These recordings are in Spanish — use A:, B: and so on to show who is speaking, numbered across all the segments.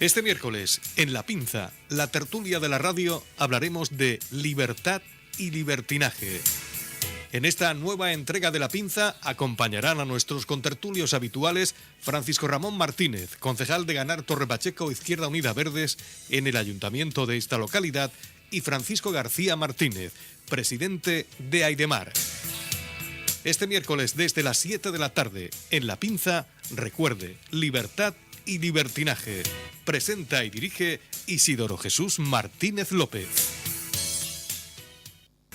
A: Este miércoles, en La Pinza, la tertulia de la radio, hablaremos de libertad y libertinaje. En esta nueva entrega de La Pinza acompañarán a nuestros contertulios habituales Francisco Ramón Martínez, concejal de Ganar Torre Pacheco, Izquierda Unida Verdes, en el ayuntamiento de esta localidad, y Francisco García Martínez, presidente de Aidemar. Este miércoles desde las 7 de la tarde, en La Pinza, recuerde, libertad y libertinaje. Presenta y dirige Isidoro Jesús Martínez López.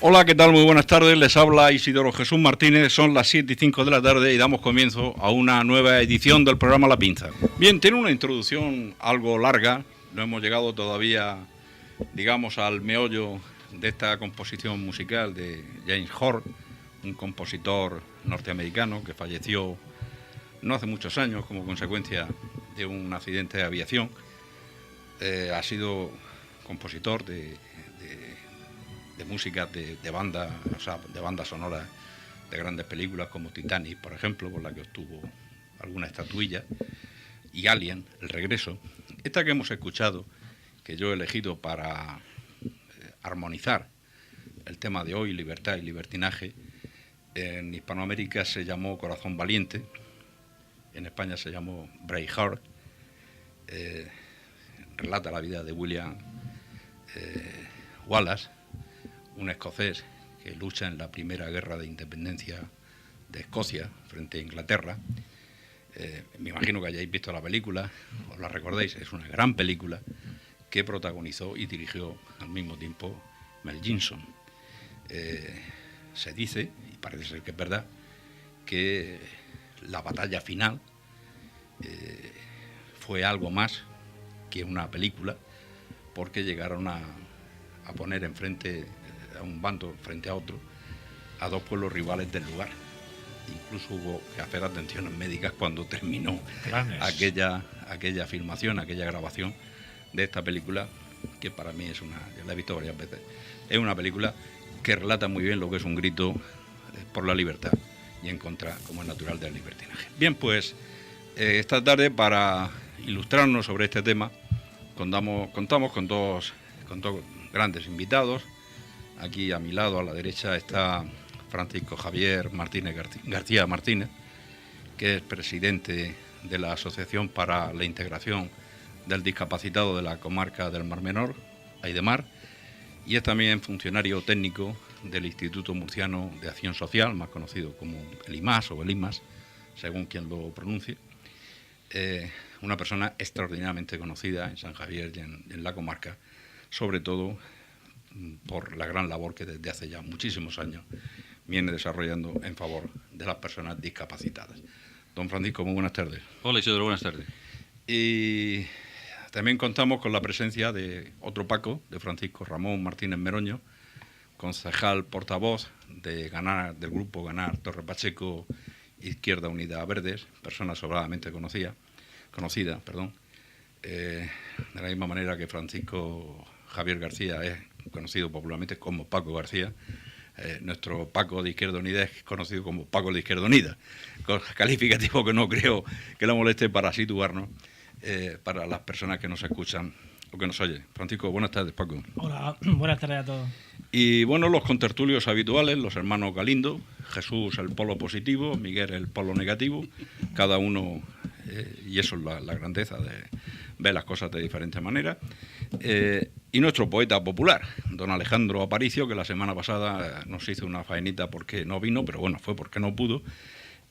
B: Hola, ¿qué tal? Muy buenas tardes, les habla Isidoro Jesús Martínez, son las 7:05 de la tarde y damos comienzo a una nueva edición del programa La Pinza. Bien, tiene una introducción algo larga, no hemos llegado todavía, digamos, al meollo de esta composición musical de James Horner, un compositor norteamericano que falleció no hace muchos años como consecuencia de un accidente de aviación. Ha sido compositor de música de banda, o sea, de bandas sonoras de grandes películas como Titanic, por ejemplo, por la que obtuvo alguna estatuilla, y Alien, El Regreso. Esta que hemos escuchado, que yo he elegido para armonizar el tema de hoy, libertad y libertinaje, en Hispanoamérica se llamó Corazón Valiente, en España se llamó Braveheart. Relata la vida de William Wallace, un escocés que lucha en la primera guerra de independencia de Escocia frente a Inglaterra. Me imagino que hayáis visto la película, os la recordéis, es una gran película que protagonizó y dirigió al mismo tiempo Mel Gibson. Se dice, y parece ser que es verdad, que la batalla final fue algo más que una película, porque llegaron a poner enfrente a un bando frente a otro, a dos pueblos rivales del lugar. Incluso hubo que hacer atenciones médicas cuando terminó aquella filmación, aquella grabación de esta película, que para mí es yo la he visto varias veces, es una película que relata muy bien lo que es un grito por la libertad y en contra, como es natural, del libertinaje. Bien, pues esta tarde, para ilustrarnos sobre este tema, contamos con dos grandes invitados. Aquí a mi lado, a la derecha, está Francisco Javier Martínez García Martínez, que es presidente de la Asociación para la Integración del Discapacitado de la Comarca del Mar Menor, Aidemar, y es también funcionario técnico del Instituto Murciano de Acción Social, más conocido como el IMAS o el IMAS, según quien lo pronuncie. Una persona extraordinariamente conocida en San Javier y en la comarca, sobre todo por la gran labor que desde hace ya muchísimos años viene desarrollando en favor de las personas discapacitadas. Don Francisco, muy buenas tardes.
C: Hola Isidoro, buenas tardes.
B: Y también contamos con la presencia de otro Paco, de Francisco Ramón Martínez Meroño, concejal portavoz del grupo Ganar Torre Pacheco, Izquierda Unida Verdes, persona sobradamente conocida, de la misma manera que Francisco Javier García es conocido popularmente como Paco García. Nuestro Paco de Izquierda Unida es conocido como Paco de Izquierda Unida, calificativo que no creo que la moleste para situarnos para las personas que nos escuchan o que nos oyen. Francisco, buenas tardes, Paco.
D: Hola, buenas tardes a todos.
B: Y bueno, los contertulios habituales, los hermanos Galindo, Jesús el polo positivo, Miguel el polo negativo, cada uno, y eso es la grandeza de ver las cosas de diferentes maneras, y nuestro poeta popular, don Alejandro Aparicio, que la semana pasada nos hizo una faenita porque no vino, pero bueno, fue porque no pudo,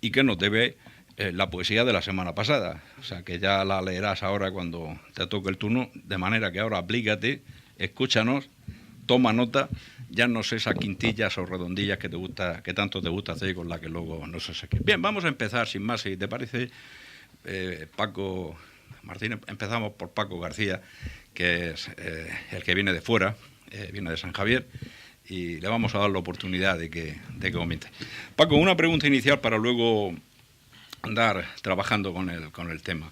B: y que nos debe la poesía de la semana pasada, o sea que ya la leerás ahora cuando te toque el turno, de manera que ahora aplícate, escúchanos, toma nota, ya no sé esas quintillas o redondillas que tanto te gusta hacer, con la que luego no sé qué. Bien, vamos a empezar sin más, si te parece, Paco Martínez. Empezamos por Paco García, que es el que viene de fuera, viene de San Javier, y le vamos a dar la oportunidad de que comente. Paco, una pregunta inicial para luego andar trabajando con el tema.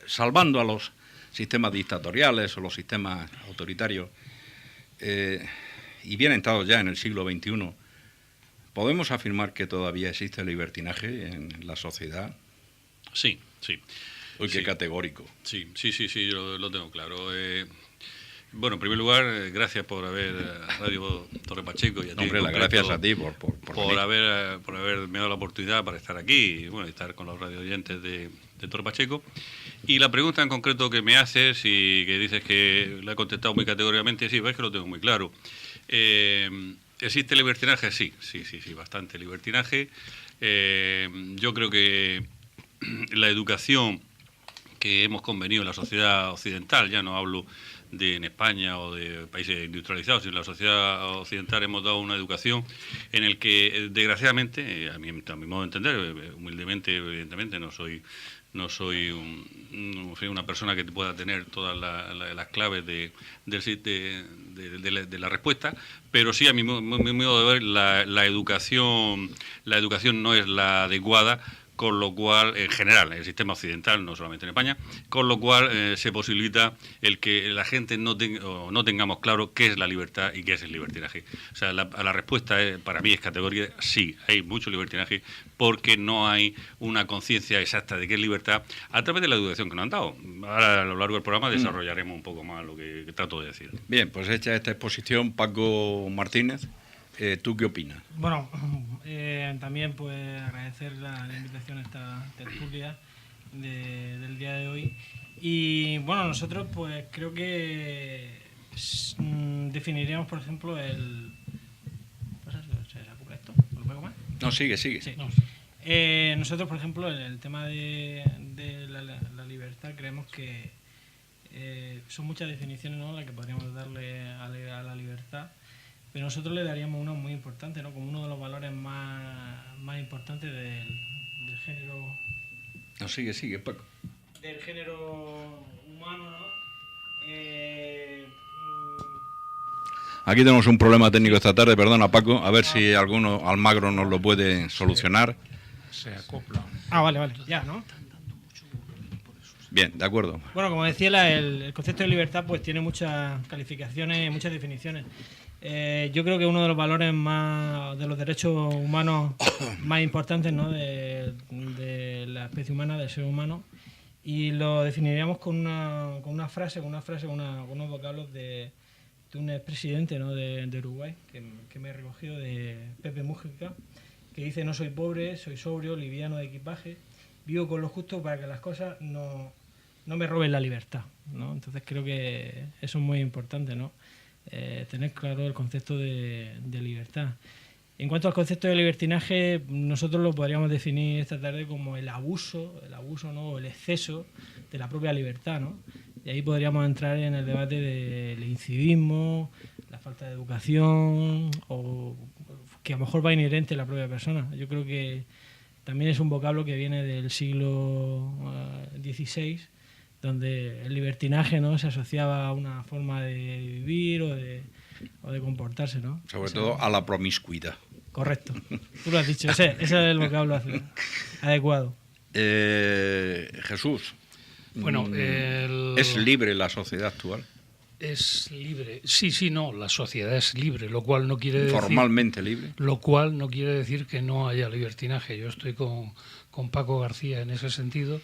B: Salvando a los sistemas dictatoriales o los sistemas autoritarios, y bien entrados ya en el siglo XXI, ¿podemos afirmar que todavía existe el libertinaje en la sociedad?
C: Sí.
B: Uy, qué categórico.
C: Sí, lo tengo claro. Bueno, en primer lugar, gracias por haber, Radio Torre Pacheco y a ti.
B: Hombre, las gracias a ti por
C: haberme dado la oportunidad para estar aquí y bueno, estar con los radio oyentes de Torre Pacheco. Y la pregunta en concreto que me haces y que dices que la he contestado muy categóricamente, sí, ves que lo tengo muy claro. ¿Existe libertinaje? Sí, bastante libertinaje. Yo creo que la educación que hemos convenido en la sociedad occidental, ya no hablo de en España o de países industrializados, sino en la sociedad occidental hemos dado una educación en el que, desgraciadamente, a mi modo de entender, humildemente, evidentemente, no soy una persona que pueda tener todas las claves de la respuesta, pero sí a mi modo de ver la educación no es la adecuada, con lo cual, en general, en el sistema occidental, no solamente en España, con lo cual se posibilita el que la gente no tengamos claro qué es la libertad y qué es el libertinaje. O sea, la respuesta para mí es categórica, sí, hay mucho libertinaje, porque no hay una conciencia exacta de qué es libertad a través de la educación que nos han dado. Ahora, a lo largo del programa, desarrollaremos un poco más lo que trato de decir.
B: Bien, pues hecha esta exposición, Paco Martínez, ¿tú qué opinas?
D: Bueno, también pues agradecer la invitación a esta tertulia del día de hoy. Y bueno, nosotros pues creo que definiríamos, por ejemplo, el... ¿Se acopla esto? ¿Lo pego más?
B: No, sigue.
D: Sí. Nosotros, por ejemplo, en el tema de la libertad, creemos que son muchas definiciones, ¿no?, las que podríamos darle a la libertad, pero nosotros le daríamos una muy importante, ¿no?, como uno de los valores más importantes del género.
B: No, sigue, Paco.
D: Del género humano, ¿no?
B: Aquí tenemos un problema técnico esta tarde, perdona, Paco, a ver si alguno Almagro nos lo puede solucionar.
E: Se acopla.
D: Vale, ya, ¿no?
B: Bien, de acuerdo.
D: Bueno, como decía, el concepto de libertad pues tiene muchas calificaciones, muchas definiciones. Yo creo que uno de los valores de los derechos humanos más importantes, ¿no?, de la especie humana, del ser humano, y lo definiríamos con una frase, con unos vocablos de un expresidente, ¿no?, de Uruguay, que me he recogido, de Pepe Mujica, que dice: no soy pobre, soy sobrio, liviano de equipaje, vivo con lo justo para que las cosas no me roben la libertad, ¿no? Entonces creo que eso es muy importante, ¿no? Tener claro el concepto de libertad. En cuanto al concepto de libertinaje, nosotros lo podríamos definir esta tarde como el abuso, ¿no?, o el exceso de la propia libertad, ¿no? Y ahí podríamos entrar en el debate del incivismo, la falta de educación, o que a lo mejor va inherente a la propia persona. Yo creo que también es un vocablo que viene del siglo XVI, donde el libertinaje, ¿no?, se asociaba a una forma de vivir o de comportarse, ¿no?
B: Sobre todo a la promiscuidad.
D: Correcto. Tú lo has dicho. Ese es el vocablo adecuado.
B: Jesús.
E: Bueno,
B: ¿es libre la sociedad actual?
E: Es libre. No, la sociedad es libre, lo cual no quiere decir...
B: ¿Formalmente libre?
E: Lo cual no quiere decir que no haya libertinaje. Yo estoy con Paco García en ese sentido,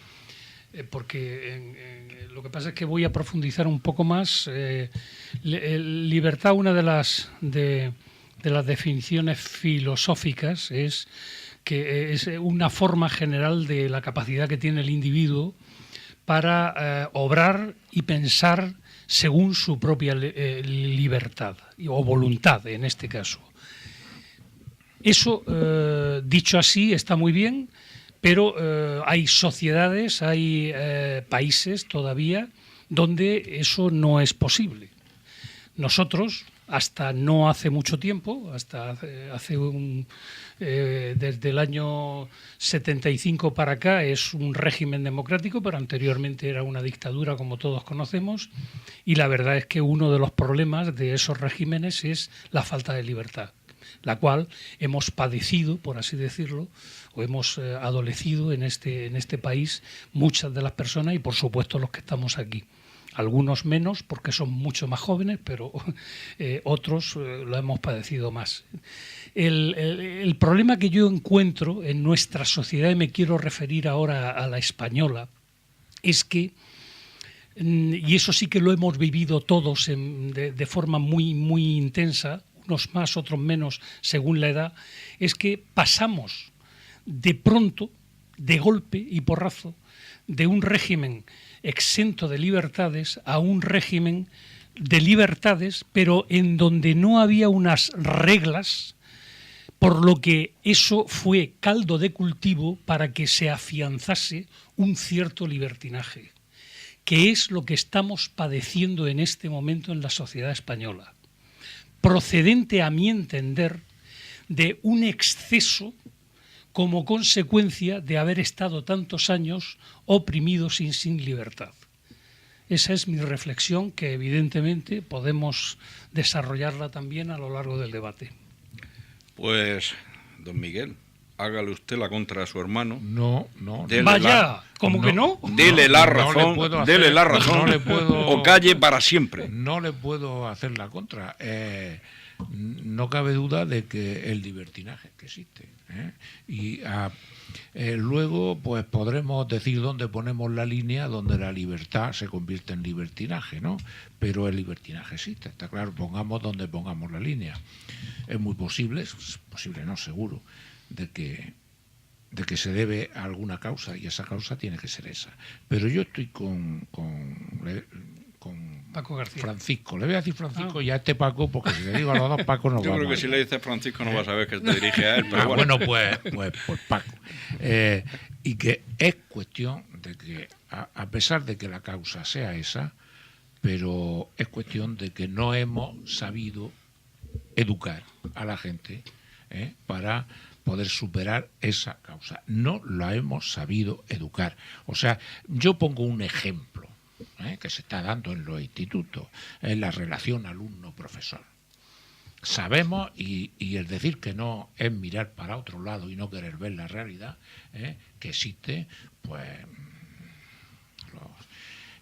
E: porque lo que pasa es que voy a profundizar un poco más. Libertad, una de las definiciones filosóficas, es que es una forma general de la capacidad que tiene el individuo para obrar y pensar según su propia libertad o voluntad, en este caso. Eso, dicho así, está muy bien, pero hay sociedades, hay países todavía donde eso no es posible. Nosotros, hasta no hace mucho tiempo, desde el año 75 para acá, es un régimen democrático, pero anteriormente era una dictadura, como todos conocemos, y la verdad es que uno de los problemas de esos regímenes es la falta de libertad, la cual hemos padecido, por así decirlo, o hemos adolecido en este país muchas de las personas y, por supuesto, los que estamos aquí. Algunos menos porque son mucho más jóvenes, pero otros lo hemos padecido más. El problema que yo encuentro en nuestra sociedad, y me quiero referir ahora a la española, es que, y eso sí que lo hemos vivido todos de forma muy, muy intensa, unos más, otros menos, según la edad, es que pasamos de pronto, de golpe y porrazo, de un régimen exento de libertades a un régimen de libertades, pero en donde no había unas reglas, por lo que eso fue caldo de cultivo para que se afianzase un cierto libertinaje, que es lo que estamos padeciendo en este momento en la sociedad española, procedente, a mi entender, de un exceso como consecuencia de haber estado tantos años oprimidos y sin libertad. Esa es mi reflexión, que evidentemente podemos desarrollarla también a lo largo del debate.
B: Pues, don Miguel, hágale usted la contra a su hermano.
F: No.
E: Vaya, ¿cómo que no?
B: Dele la razón, dele la razón,
F: no le puedo,
B: o calle para siempre.
F: No le puedo hacer la contra. No cabe duda de que el libertinaje que existe. Y luego pues podremos decir dónde ponemos la línea donde la libertad se convierte en libertinaje, ¿no? Pero el libertinaje existe, está claro, pongamos donde pongamos la línea. Es muy posible, no, seguro, de que se debe a alguna causa, y esa causa tiene que ser esa. Pero yo estoy con
E: Paco García.
F: Francisco. Le voy a decir Francisco y a este Paco, porque si le digo a los dos Pacos no
B: Yo
F: vamos.
B: creo que si le dices Francisco no va a saber que te dirige a él, pero
F: bueno, pues Paco. Y que es cuestión de que, a pesar de que la causa sea esa, pero es cuestión de que no hemos sabido educar a la gente para poder superar esa causa. No la hemos sabido educar. O sea, yo pongo un ejemplo que se está dando en los institutos, en la relación alumno-profesor. Sabemos, y el decir que no es mirar para otro lado y no querer ver la realidad, que existe, pues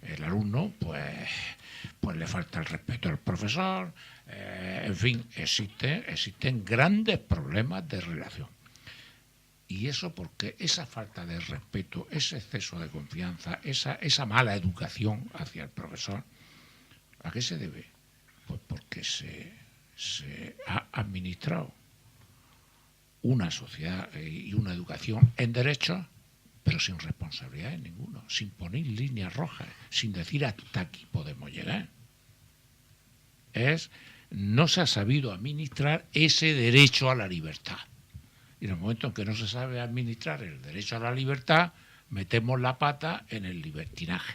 F: el alumno pues le falta el respeto al profesor, en fin, existen grandes problemas de relación. Y eso porque esa falta de respeto, ese exceso de confianza, esa mala educación hacia el profesor, ¿a qué se debe? Pues porque se ha administrado una sociedad y una educación en derechos, pero sin responsabilidades ninguno, sin poner líneas rojas, sin decir hasta aquí podemos llegar. No se ha sabido administrar ese derecho a la libertad. Y en el momento en que no se sabe administrar el derecho a la libertad, metemos la pata en el libertinaje.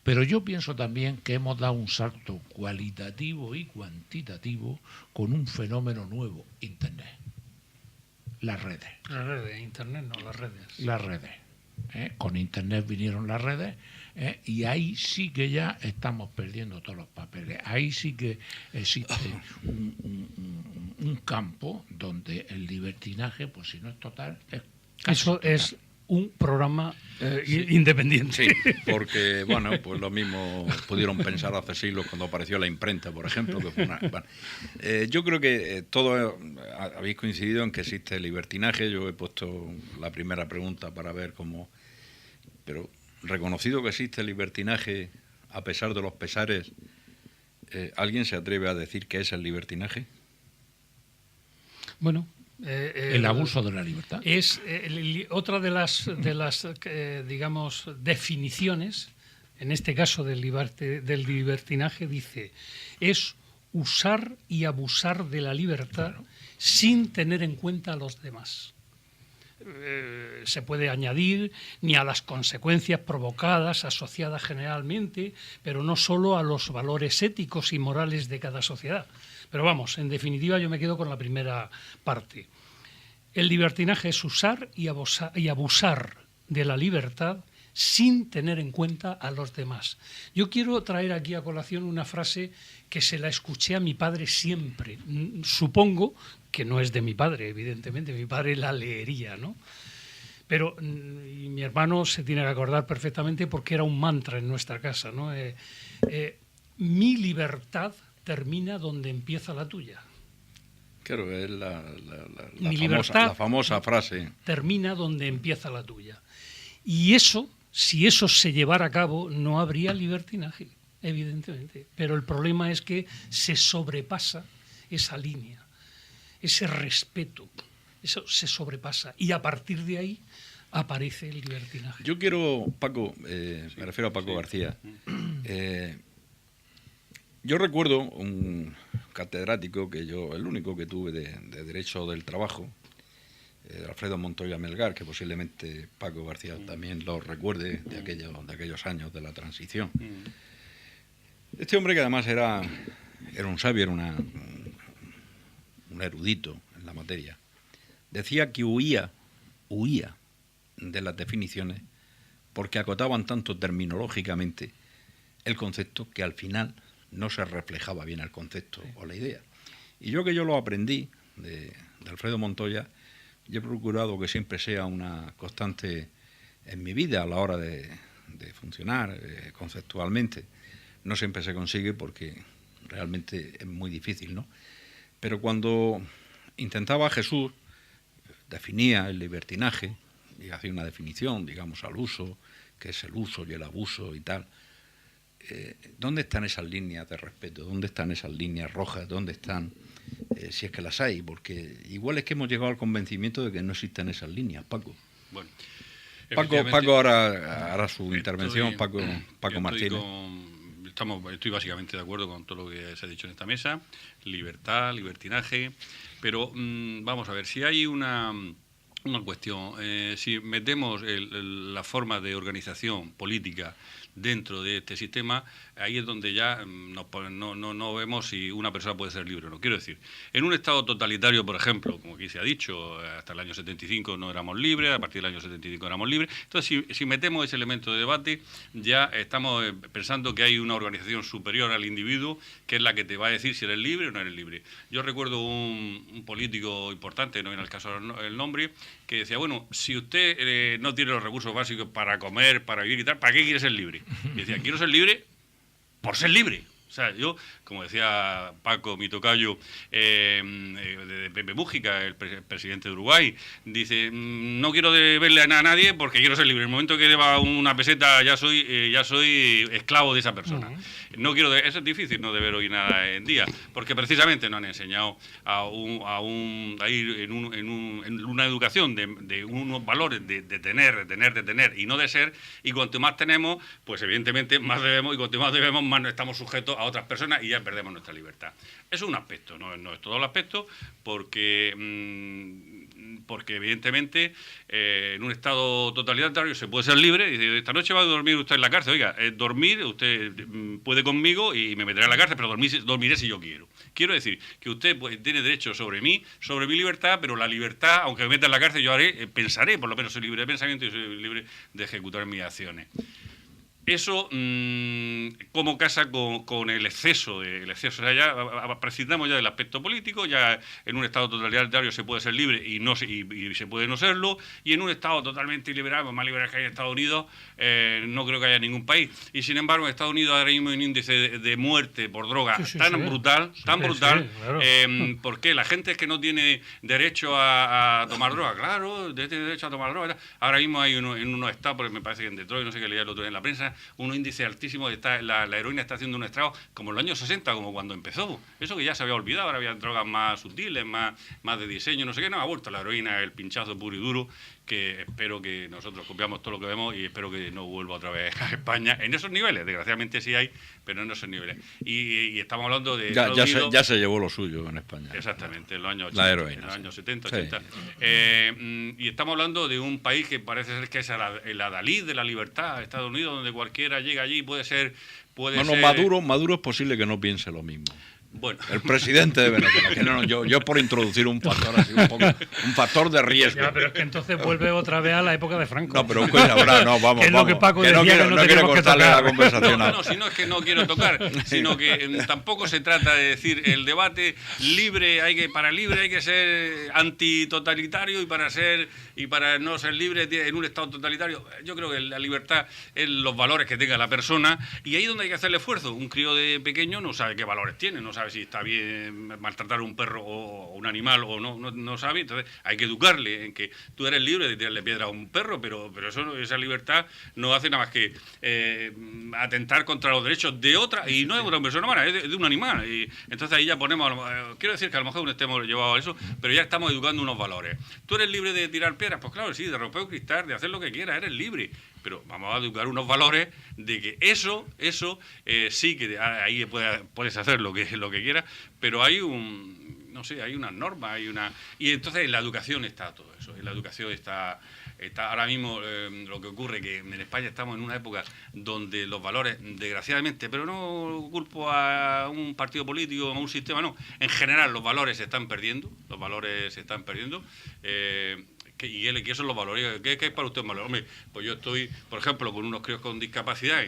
F: Pero yo pienso también que hemos dado un salto cualitativo y cuantitativo con un fenómeno nuevo, Internet. Las redes.
E: Las redes, Internet no, las redes.
F: Las redes. Con Internet vinieron las redes, y ahí sí que ya estamos perdiendo todos los papeles. Ahí sí que existe un campo donde el libertinaje, pues si no es total, es casi
E: eso total. Es un programa independiente.
B: Sí, porque, bueno, pues lo mismo pudieron pensar hace siglos cuando apareció la imprenta, por ejemplo. Que fue yo creo que todos habéis coincidido en que existe el libertinaje. Yo he puesto la primera pregunta para ver cómo... Pero reconocido que existe el libertinaje, a pesar de los pesares, ¿alguien se atreve a decir qué es el libertinaje?
E: Bueno...
F: el abuso de la libertad
E: es otra de las digamos definiciones, en este caso del libertinaje, dice es usar y abusar de la libertad, claro, sin tener en cuenta a los demás. Se puede añadir ni a las consecuencias provocadas, asociadas generalmente, pero no solo a los valores éticos y morales de cada sociedad. Pero vamos, en definitiva yo me quedo con la primera parte. El libertinaje es usar y abusar de la libertad sin tener en cuenta a los demás. Yo quiero traer aquí a colación una frase que se la escuché a mi padre siempre. Supongo que no es de mi padre, evidentemente, mi padre la leería, ¿no? Pero y mi hermano se tiene que acordar perfectamente porque era un mantra en nuestra casa, ¿no? Mi libertad termina donde empieza la tuya.
B: Claro, es
E: la famosa frase.
B: Termina
E: donde empieza la tuya. Y eso Si eso se llevara a cabo, no habría libertinaje, evidentemente. Pero el problema es que se sobrepasa esa línea, ese respeto, eso se sobrepasa. Y a partir de ahí aparece el libertinaje.
B: Yo quiero, Paco, me refiero a Paco García. Yo recuerdo un catedrático el único que tuve de Derecho del Trabajo, Alfredo Montoya Melgar, que posiblemente Paco García también lo recuerde de aquellos años de la transición. Este hombre, que además era un sabio, era un erudito en la materia, decía que huía de las definiciones porque acotaban tanto terminológicamente el concepto que al final no se reflejaba bien el concepto o la idea. Y yo lo aprendí de Alfredo Montoya, yo he procurado que siempre sea una constante en mi vida a la hora de funcionar conceptualmente. No siempre se consigue porque realmente es muy difícil, ¿no? Pero cuando intentaba Jesús, definía el libertinaje y hacía una definición, digamos, al uso, que es el uso y el abuso y tal. ¿Dónde están esas líneas de respeto? ¿Dónde están esas líneas rojas? ¿Dónde están, si es que las hay? Porque igual es que hemos llegado al convencimiento de que no existen esas líneas, Paco.
C: Bueno,
B: Paco ahora hará su intervención, Paco Martínez.
C: Estoy básicamente de acuerdo con todo lo que se ha dicho en esta mesa. Libertad, libertinaje. Pero vamos a ver, si hay una cuestión, si metemos la forma de organización política dentro de este sistema, ahí es donde ya no vemos si una persona puede ser libre o no. Quiero decir, en un Estado totalitario, por ejemplo, como aquí se ha dicho, hasta el año 75 no éramos libres, a partir del año 75 éramos libres. Entonces, si metemos ese elemento de debate, ya estamos pensando que hay una organización superior al individuo, que es la que te va a decir si eres libre o no eres libre. Yo recuerdo un político importante, no viene al caso el nombre, que decía, bueno, si usted no tiene los recursos básicos para comer, para vivir y tal, ¿para qué quiere ser libre? Y decía, quiero ser libre por ser libre. O sea, yo, como decía Paco, mi tocayo, de Pepe Mújica, el presidente de Uruguay, dice, no quiero deberle a nadie porque quiero ser libre. En el momento que deba una peseta ya soy esclavo de esa persona. No quiero eso es difícil, no deber oír nada en día, porque precisamente nos han enseñado a ir en una educación de unos valores de tener y no de ser, y cuanto más tenemos, pues evidentemente más debemos, y cuanto más debemos, más estamos sujetos a otras personas y ya perdemos nuestra libertad. Eso es un aspecto, no es todo el aspecto, porque evidentemente en un estado totalitario se puede ser libre. Dice, esta noche va a dormir usted en la cárcel. Oiga, dormir, usted puede conmigo y me meterá en la cárcel, pero dormiré si yo quiero. Quiero decir que usted pues, tiene derecho sobre mi libertad, pero la libertad, aunque me meta en la cárcel, yo pensaré, por lo menos soy libre de pensamiento y soy libre de ejecutar mis acciones. Eso, ¿cómo casa con el exceso? O sea, ya prescindamos ya del aspecto político, ya en un Estado totalitario se puede ser libre y se puede no serlo, y en un Estado totalmente liberal, más liberal que hay en Estados Unidos, no creo que haya ningún país. Y sin embargo, en Estados Unidos ahora mismo hay un índice de muerte por droga brutal. Claro. ¿Por qué? La gente es que no tiene derecho a tomar droga. Claro, tiene derecho a tomar droga. Ahora mismo hay en unos estados, porque me parece que en Detroit, no sé qué leía el otro día en la prensa, un índice altísimo de la heroína está haciendo un estrago como en los años 60, como cuando empezó. Eso que ya se había olvidado, ahora había drogas más sutiles, más de diseño, no sé qué, no ha vuelto la heroína, el pinchazo puro y duro, que espero que nosotros copiamos todo lo que vemos y espero que no vuelva otra vez a España en esos niveles. Desgraciadamente sí hay, pero en esos niveles. Y estamos hablando de...
B: Ya se llevó lo suyo en España.
C: Exactamente, en los años 80,
B: la heroína,
C: en los años 70,
B: sí.
C: 80. Y estamos hablando de un país que parece ser que es el adalid de la libertad, Estados Unidos, donde cualquiera llega allí y puede ser...
B: Maduro es posible que no piense lo mismo.
C: Bueno.
B: El presidente de Venezuela. Yo por introducir un factor así un factor de riesgo.
E: Ya, pero es que entonces vuelve otra vez a la época de Franco.
B: No, pero ahora no, vamos.
E: Que es lo que Paco decía,
B: no quiero cortarle la conversación.
C: No, si no es que no quiero tocar, sino que tampoco se trata de decir el debate libre, para libre hay que ser antitotalitario y para no ser libre en un estado totalitario. Yo creo que la libertad es los valores que tenga la persona y ahí es donde hay que hacer el esfuerzo. Un crío de pequeño no sabe qué valores tiene, no sabe sabe si está bien maltratar a un perro o un animal, o no sabe. Entonces hay que educarle en que tú eres libre de tirarle piedra a un perro, pero esa libertad no hace nada más que atentar contra los derechos de otra, y no es una persona humana, es de un animal. Y entonces ahí ya ponemos, quiero decir que a lo mejor no estemos llevados a eso, pero ya estamos educando unos valores. ¿Tú eres libre de tirar piedras? Pues claro, sí, de romper un cristal, de hacer lo que quieras, eres libre. Pero vamos a educar unos valores de que eso sí que ahí puedes hacer lo que quieras, pero hay hay unas normas, y entonces en la educación está todo eso. En la educación está ahora mismo lo que ocurre, que en España estamos en una época donde los valores, desgraciadamente, pero no culpo a un partido político, a un sistema, no, en general los valores se están perdiendo, y que son los valores. ¿Qué es para usted un valor? Hombre, pues yo estoy, por ejemplo, con unos críos con discapacidad,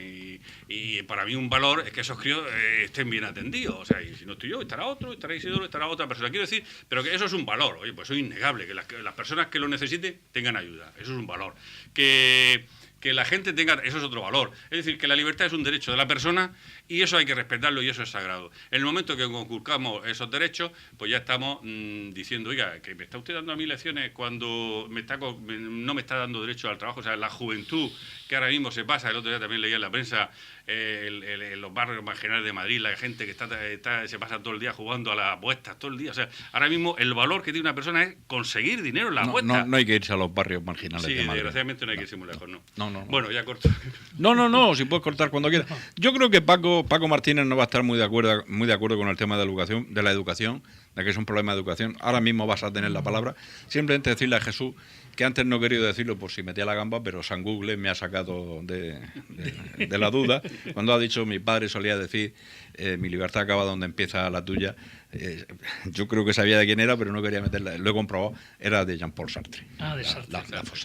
C: y para mí un valor es que esos críos estén bien atendidos. O sea, y si no estoy yo, estará otro, estará Isidoro, estará otra persona. Quiero decir, pero que eso es un valor. Oye, pues eso es innegable, que las personas que lo necesiten tengan ayuda. Eso es un valor. Que la gente tenga, eso es otro valor. Es decir, que la libertad es un derecho de la persona, y eso hay que respetarlo, y eso es sagrado. En el momento que conculcamos esos derechos, pues ya estamos diciendo, oiga, que me está usted dando a mí lecciones cuando no me está dando derecho al trabajo. O sea, la juventud que ahora mismo se pasa, el otro día también leía en la prensa, en los barrios marginales de Madrid, la gente que se pasa todo el día jugando a las apuestas, todo el día. O sea, ahora mismo el valor que tiene una persona es conseguir dinero en las apuestas.
B: No hay que irse a los barrios marginales
C: de
B: Madrid.
C: Desgraciadamente no hay que irse muy lejos, ¿no?
B: No.
C: Bueno, ya corto.
B: No, si puedes cortar cuando quieras. Yo creo que Paco Martínez no va a estar muy de acuerdo con el tema de la educación, de que es un problema de educación. Ahora mismo vas a tener la palabra. Simplemente decirle a Jesús que antes no he querido decirlo por si metía la gamba, pero San Google me ha sacado de la duda. Cuando ha dicho, mi padre solía decir, mi libertad acaba donde empieza la tuya. Yo creo que sabía de quién era, pero no quería meterla. Lo he comprobado, era de Jean-Paul Sartre.
E: De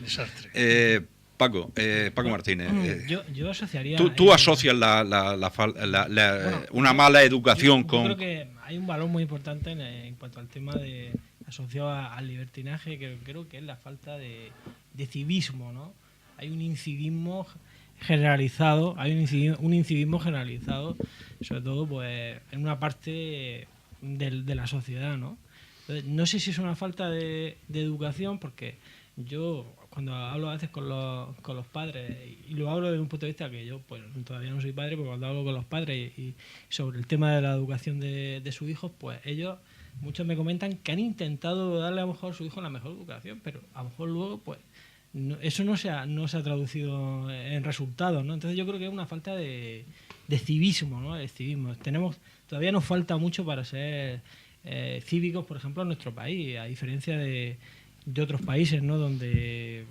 E: Sartre.
B: Paco Martínez.
D: Yo asociaría...
B: Tú asocias una mala educación con...
D: Yo creo que hay un valor muy importante en cuanto al tema asociado al libertinaje, que creo que es la falta de civismo, ¿no? Hay un incivismo generalizado, sobre todo pues en una parte de la sociedad, ¿no? Entonces, no sé si es una falta de educación, porque yo cuando hablo a veces con los padres, y lo hablo desde un punto de vista que yo pues todavía no soy padre, pero cuando hablo con los padres y sobre el tema de la educación de sus hijos, pues muchos me comentan que han intentado darle a lo mejor a su hijo la mejor educación, pero a lo mejor luego pues eso no se ha traducido en resultados, ¿no? Entonces yo creo que es una falta de civismo, ¿no? De civismo. Todavía nos falta mucho para ser cívicos, por ejemplo, en nuestro país, a diferencia de otros países, ¿no? Donde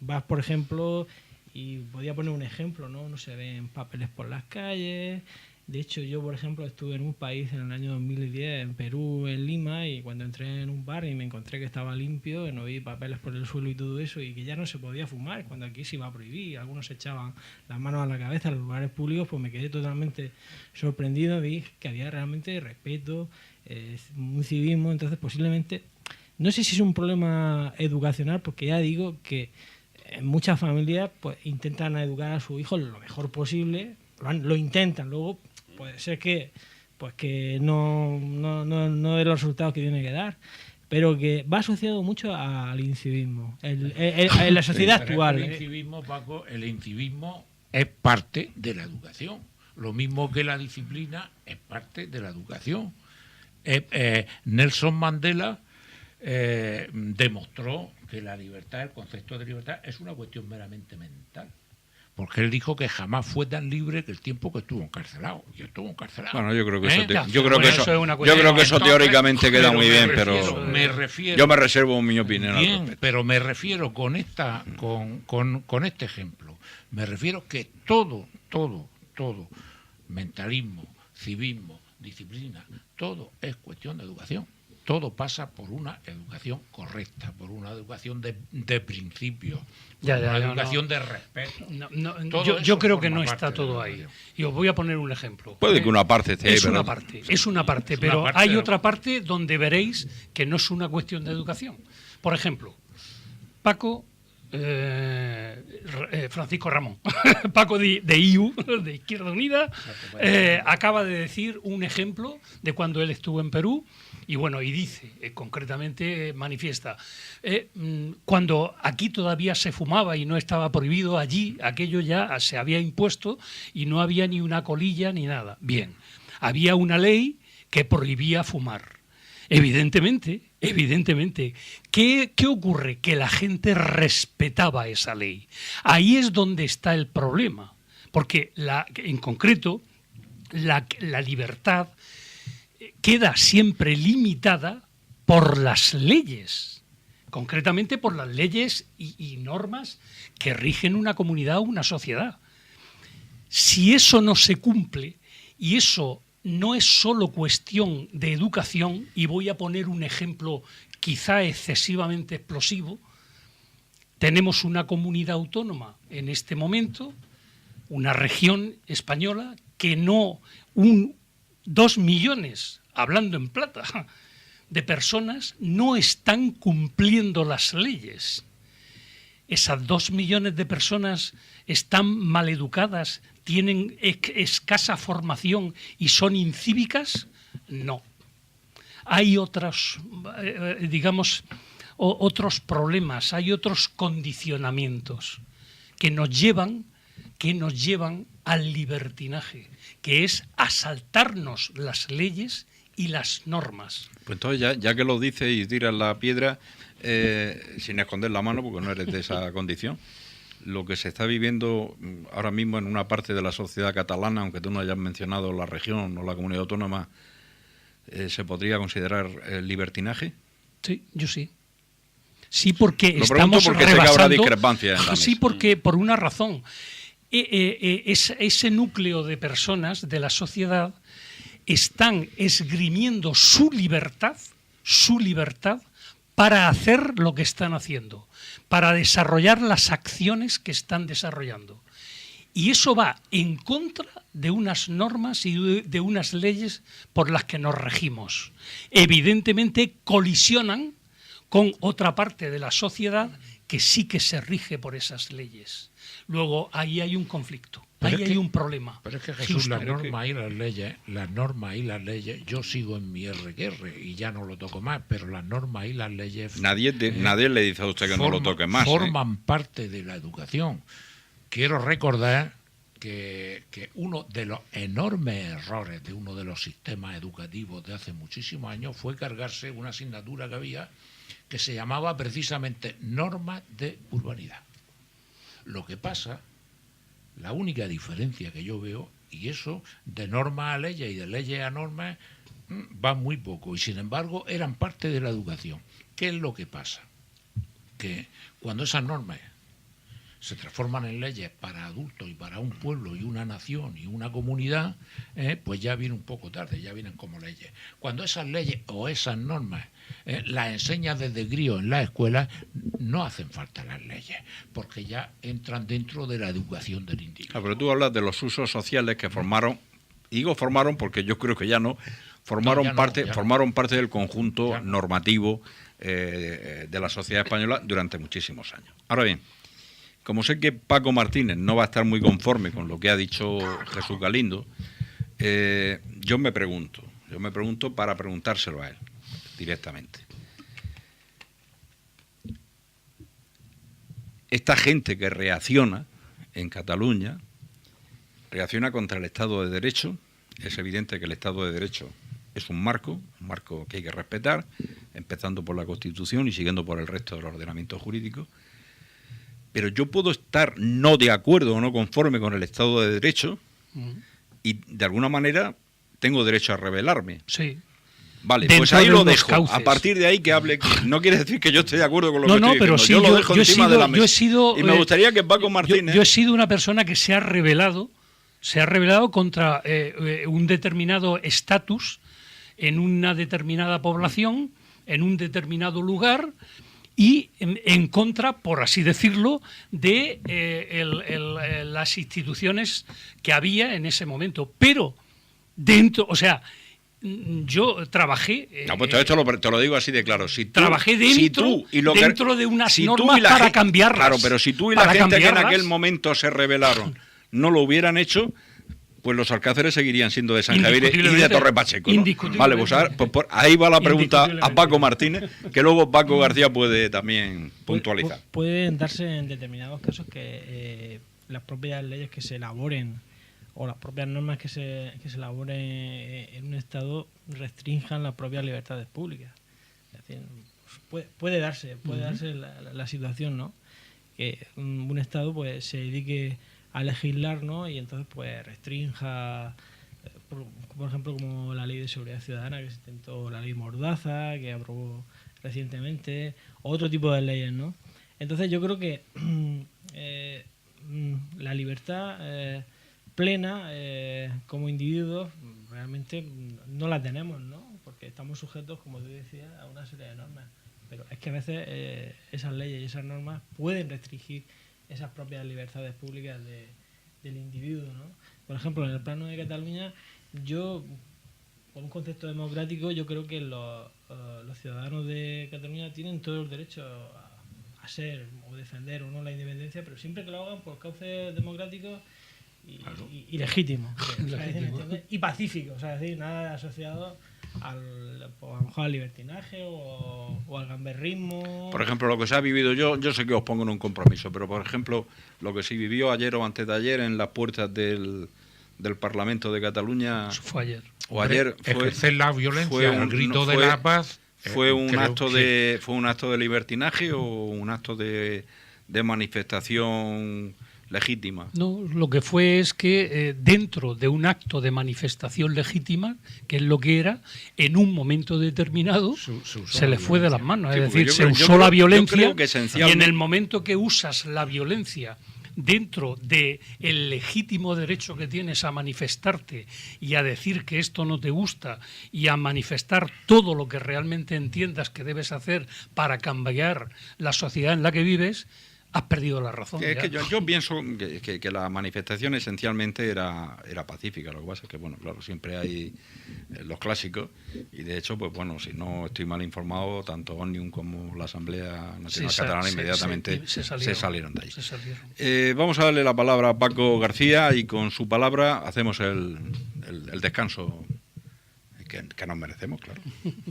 D: vas, por ejemplo, y podía poner un ejemplo, no se ven papeles por las calles. De hecho, yo, por ejemplo, estuve en un país en el año 2010, en Perú, en Lima, y cuando entré en un bar y me encontré que estaba limpio, no vi papeles por el suelo y todo eso, y que ya no se podía fumar, cuando aquí se iba a prohibir. Algunos se echaban las manos a la cabeza en los lugares públicos, pues me quedé totalmente sorprendido, vi que había realmente respeto, un civismo. Entonces, posiblemente, no sé si es un problema educacional, porque ya digo que en muchas familias pues intentan educar a sus hijos lo mejor posible, lo intentan, luego puede ser que no dé los resultados que tiene que dar, pero que va asociado mucho al incivismo en la sociedad actual.
F: El incivismo, Paco, el incivismo es parte de la educación, lo mismo que la disciplina es parte de la educación. Nelson Mandela demostró que la libertad, el concepto de libertad, es una cuestión meramente mental. Porque él dijo que jamás fue tan libre que el tiempo que estuvo encarcelado. Y estuvo encarcelado.
B: Bueno, yo creo que eso teóricamente queda muy bien, pero yo me reservo mi opinión al respecto.
F: Pero me refiero con este ejemplo, me refiero que todo, mentalismo, civismo, disciplina, todo es cuestión de educación. Todo pasa por una educación correcta, por una educación de principios, una educación de respeto.
E: Yo creo que no está todo ahí. Y os voy a poner un ejemplo.
B: Puede que una parte esté ahí,
E: es una parte, pero hay otra parte donde veréis que no es una cuestión de educación. Por ejemplo, Paco Francisco Ramón, Paco de IU, de Izquierda Unida, acaba de decir un ejemplo de cuando él estuvo en Perú. Y bueno, y dice, concretamente manifiesta, cuando aquí todavía se fumaba y no estaba prohibido, allí aquello ya se había impuesto y no había ni una colilla ni nada. Bien, había una ley que prohibía fumar. Evidentemente, ¿qué ocurre? Que la gente respetaba esa ley. Ahí es donde está el problema, porque en concreto la libertad queda siempre limitada por las leyes, concretamente por las leyes y normas que rigen una comunidad o una sociedad. Si eso no se cumple, y eso no es solo cuestión de educación, y voy a poner un ejemplo quizá excesivamente explosivo, tenemos una comunidad autónoma en este momento, una región española, que 2 millones, hablando en plata, de personas no están cumpliendo las leyes. Esas 2 millones de personas están maleducadas, tienen escasa formación y son incívicas. No. Hay otros, otros problemas, hay otros condicionamientos que nos llevan al libertinaje, que es a saltarnos las leyes y las normas.
B: Pues entonces, ya que lo dices y tiras la piedra, sin esconder la mano, porque no eres de esa condición, lo que se está viviendo ahora mismo en una parte de la sociedad catalana, aunque tú no hayas mencionado la región o la comunidad autónoma, ¿se podría considerar libertinaje?
E: Sí, yo sí. Sí, porque
B: lo
E: estamos
B: porque
E: rebasando...
B: sé que habrá discrepancias en la
E: sí,
B: mesa.
E: porque por una razón. Ese núcleo de personas de la sociedad están esgrimiendo su libertad para hacer lo que están haciendo, para desarrollar las acciones que están desarrollando. Y eso va en contra de unas normas y de unas leyes por las que nos regimos. Evidentemente colisionan con otra parte de la sociedad que sí que se rige por esas leyes. Luego ahí hay un conflicto, hay un problema.
F: Pero es que Jesús, las normas y las leyes, yo sigo en mi RQR y ya no lo toco más, pero las normas y las leyes...
B: Nadie le dice a usted que no lo toque más.
F: Forman parte de la educación. Quiero recordar que uno de los enormes errores de uno de los sistemas educativos de hace muchísimos años fue cargarse una asignatura que había que se llamaba precisamente normas de urbanidad. Lo que pasa, la única diferencia que yo veo, y eso de normas a leyes y de leyes a normas va muy poco, y sin embargo eran parte de la educación. ¿Qué es lo que pasa? Que cuando esas normas se transforman en leyes para adultos y para un pueblo y una nación y una comunidad, pues ya viene un poco tarde, ya vienen como leyes. Cuando esas leyes o esas normas las enseñas desde crío en las escuelas, no hacen falta las leyes, porque ya entran dentro de la educación del individuo.
B: Pero tú hablas de los usos sociales que formaron, y digo formaron porque yo creo que ya no, formaron parte del conjunto normativo de la sociedad española durante muchísimos años. Ahora bien, como sé que Paco Martínez no va a estar muy conforme con lo que ha dicho Jesús Galindo, yo me pregunto para preguntárselo a él directamente. Esta gente que reacciona en Cataluña, reacciona contra el Estado de Derecho. Es evidente que el Estado de Derecho es un marco que hay que respetar, empezando por la Constitución y siguiendo por el resto del ordenamiento jurídico. Pero yo puedo estar no de acuerdo o no conforme con el Estado de Derecho y de alguna manera tengo derecho a rebelarme.
E: Sí.
B: Vale, pues ahí lo dejo. Cauces. A partir de ahí que hable. No quiere decir que yo esté de acuerdo con lo que estoy diciendo.
E: Pero sí,
B: yo lo dejo encima de la mesa. Y me gustaría que Paco Martínez...
E: Yo he sido una persona que se ha rebelado contra un determinado estatus en una determinada población, en un determinado lugar, y en contra, por así decirlo, de las instituciones que había en ese momento. Pero dentro, o sea, Yo trabajé...
B: No, pues esto te lo digo así de claro. Si tú,
E: trabajé dentro de unas normas para cambiarlas.
B: Claro, pero si tú y la gente que en aquel momento se rebelaron no lo hubieran hecho, pues los alcáceres seguirían siendo de San Javier y de Torre Pacheco, ¿no? Vale, pues ahí va la pregunta a Paco Martínez, que luego Paco García puede también puntualizar.
D: Pueden darse en determinados casos que las propias leyes que se elaboren o las propias normas que se elaboren en un Estado restrinjan las propias libertades públicas. Es decir, puede darse la situación, ¿no? Que un Estado pues se dedique a legislar, ¿no? Y entonces pues restrinja, por ejemplo, como la Ley de Seguridad Ciudadana, que se intentó, la Ley Mordaza, que aprobó recientemente, otro tipo de leyes, ¿no? Entonces yo creo que la libertad plena como individuos realmente no la tenemos, ¿no? Porque estamos sujetos, como tú decías, a una serie de normas. Pero es que a veces esas leyes y esas normas pueden restringir esas propias libertades públicas del individuo, ¿no? Por ejemplo, en el plano de Cataluña, yo, por un concepto democrático, yo creo que los ciudadanos de Cataluña tienen todo el derecho a ser o defender o no la independencia, pero siempre que lo hagan por cauces democráticos y legítimos, y pacíficos, o sea, es decir, nada asociado a lo mejor al libertinaje o al gamberrismo.
B: Por ejemplo, lo que se ha vivido, yo sé que os pongo en un compromiso, pero por ejemplo, lo que se vivió ayer o antes de ayer en las puertas del Parlamento de Cataluña,
E: eso fue ayer.
B: O ayer
F: ejercer la violencia, el grito de la paz.
B: ¿Fue un acto de libertinaje o un acto de manifestación legítima?
E: No, lo que fue es que dentro de un acto de manifestación legítima, que es lo que era, en un momento determinado se le fue de las manos. Es decir, se usó la violencia y en el momento que usas la violencia dentro del legítimo derecho que tienes a manifestarte y a decir que esto no te gusta y a manifestar todo lo que realmente entiendas que debes hacer para cambiar la sociedad en la que vives, has perdido la razón.
B: Es que yo pienso que la manifestación esencialmente era pacífica. Lo que pasa es que, bueno, claro, siempre hay los clásicos y de hecho, pues bueno, si no estoy mal informado, tanto Òmnium como la Asamblea Nacional Catalana inmediatamente se salieron de allí. Vamos a darle la palabra a Paco García y con su palabra hacemos el descanso que nos merecemos, claro.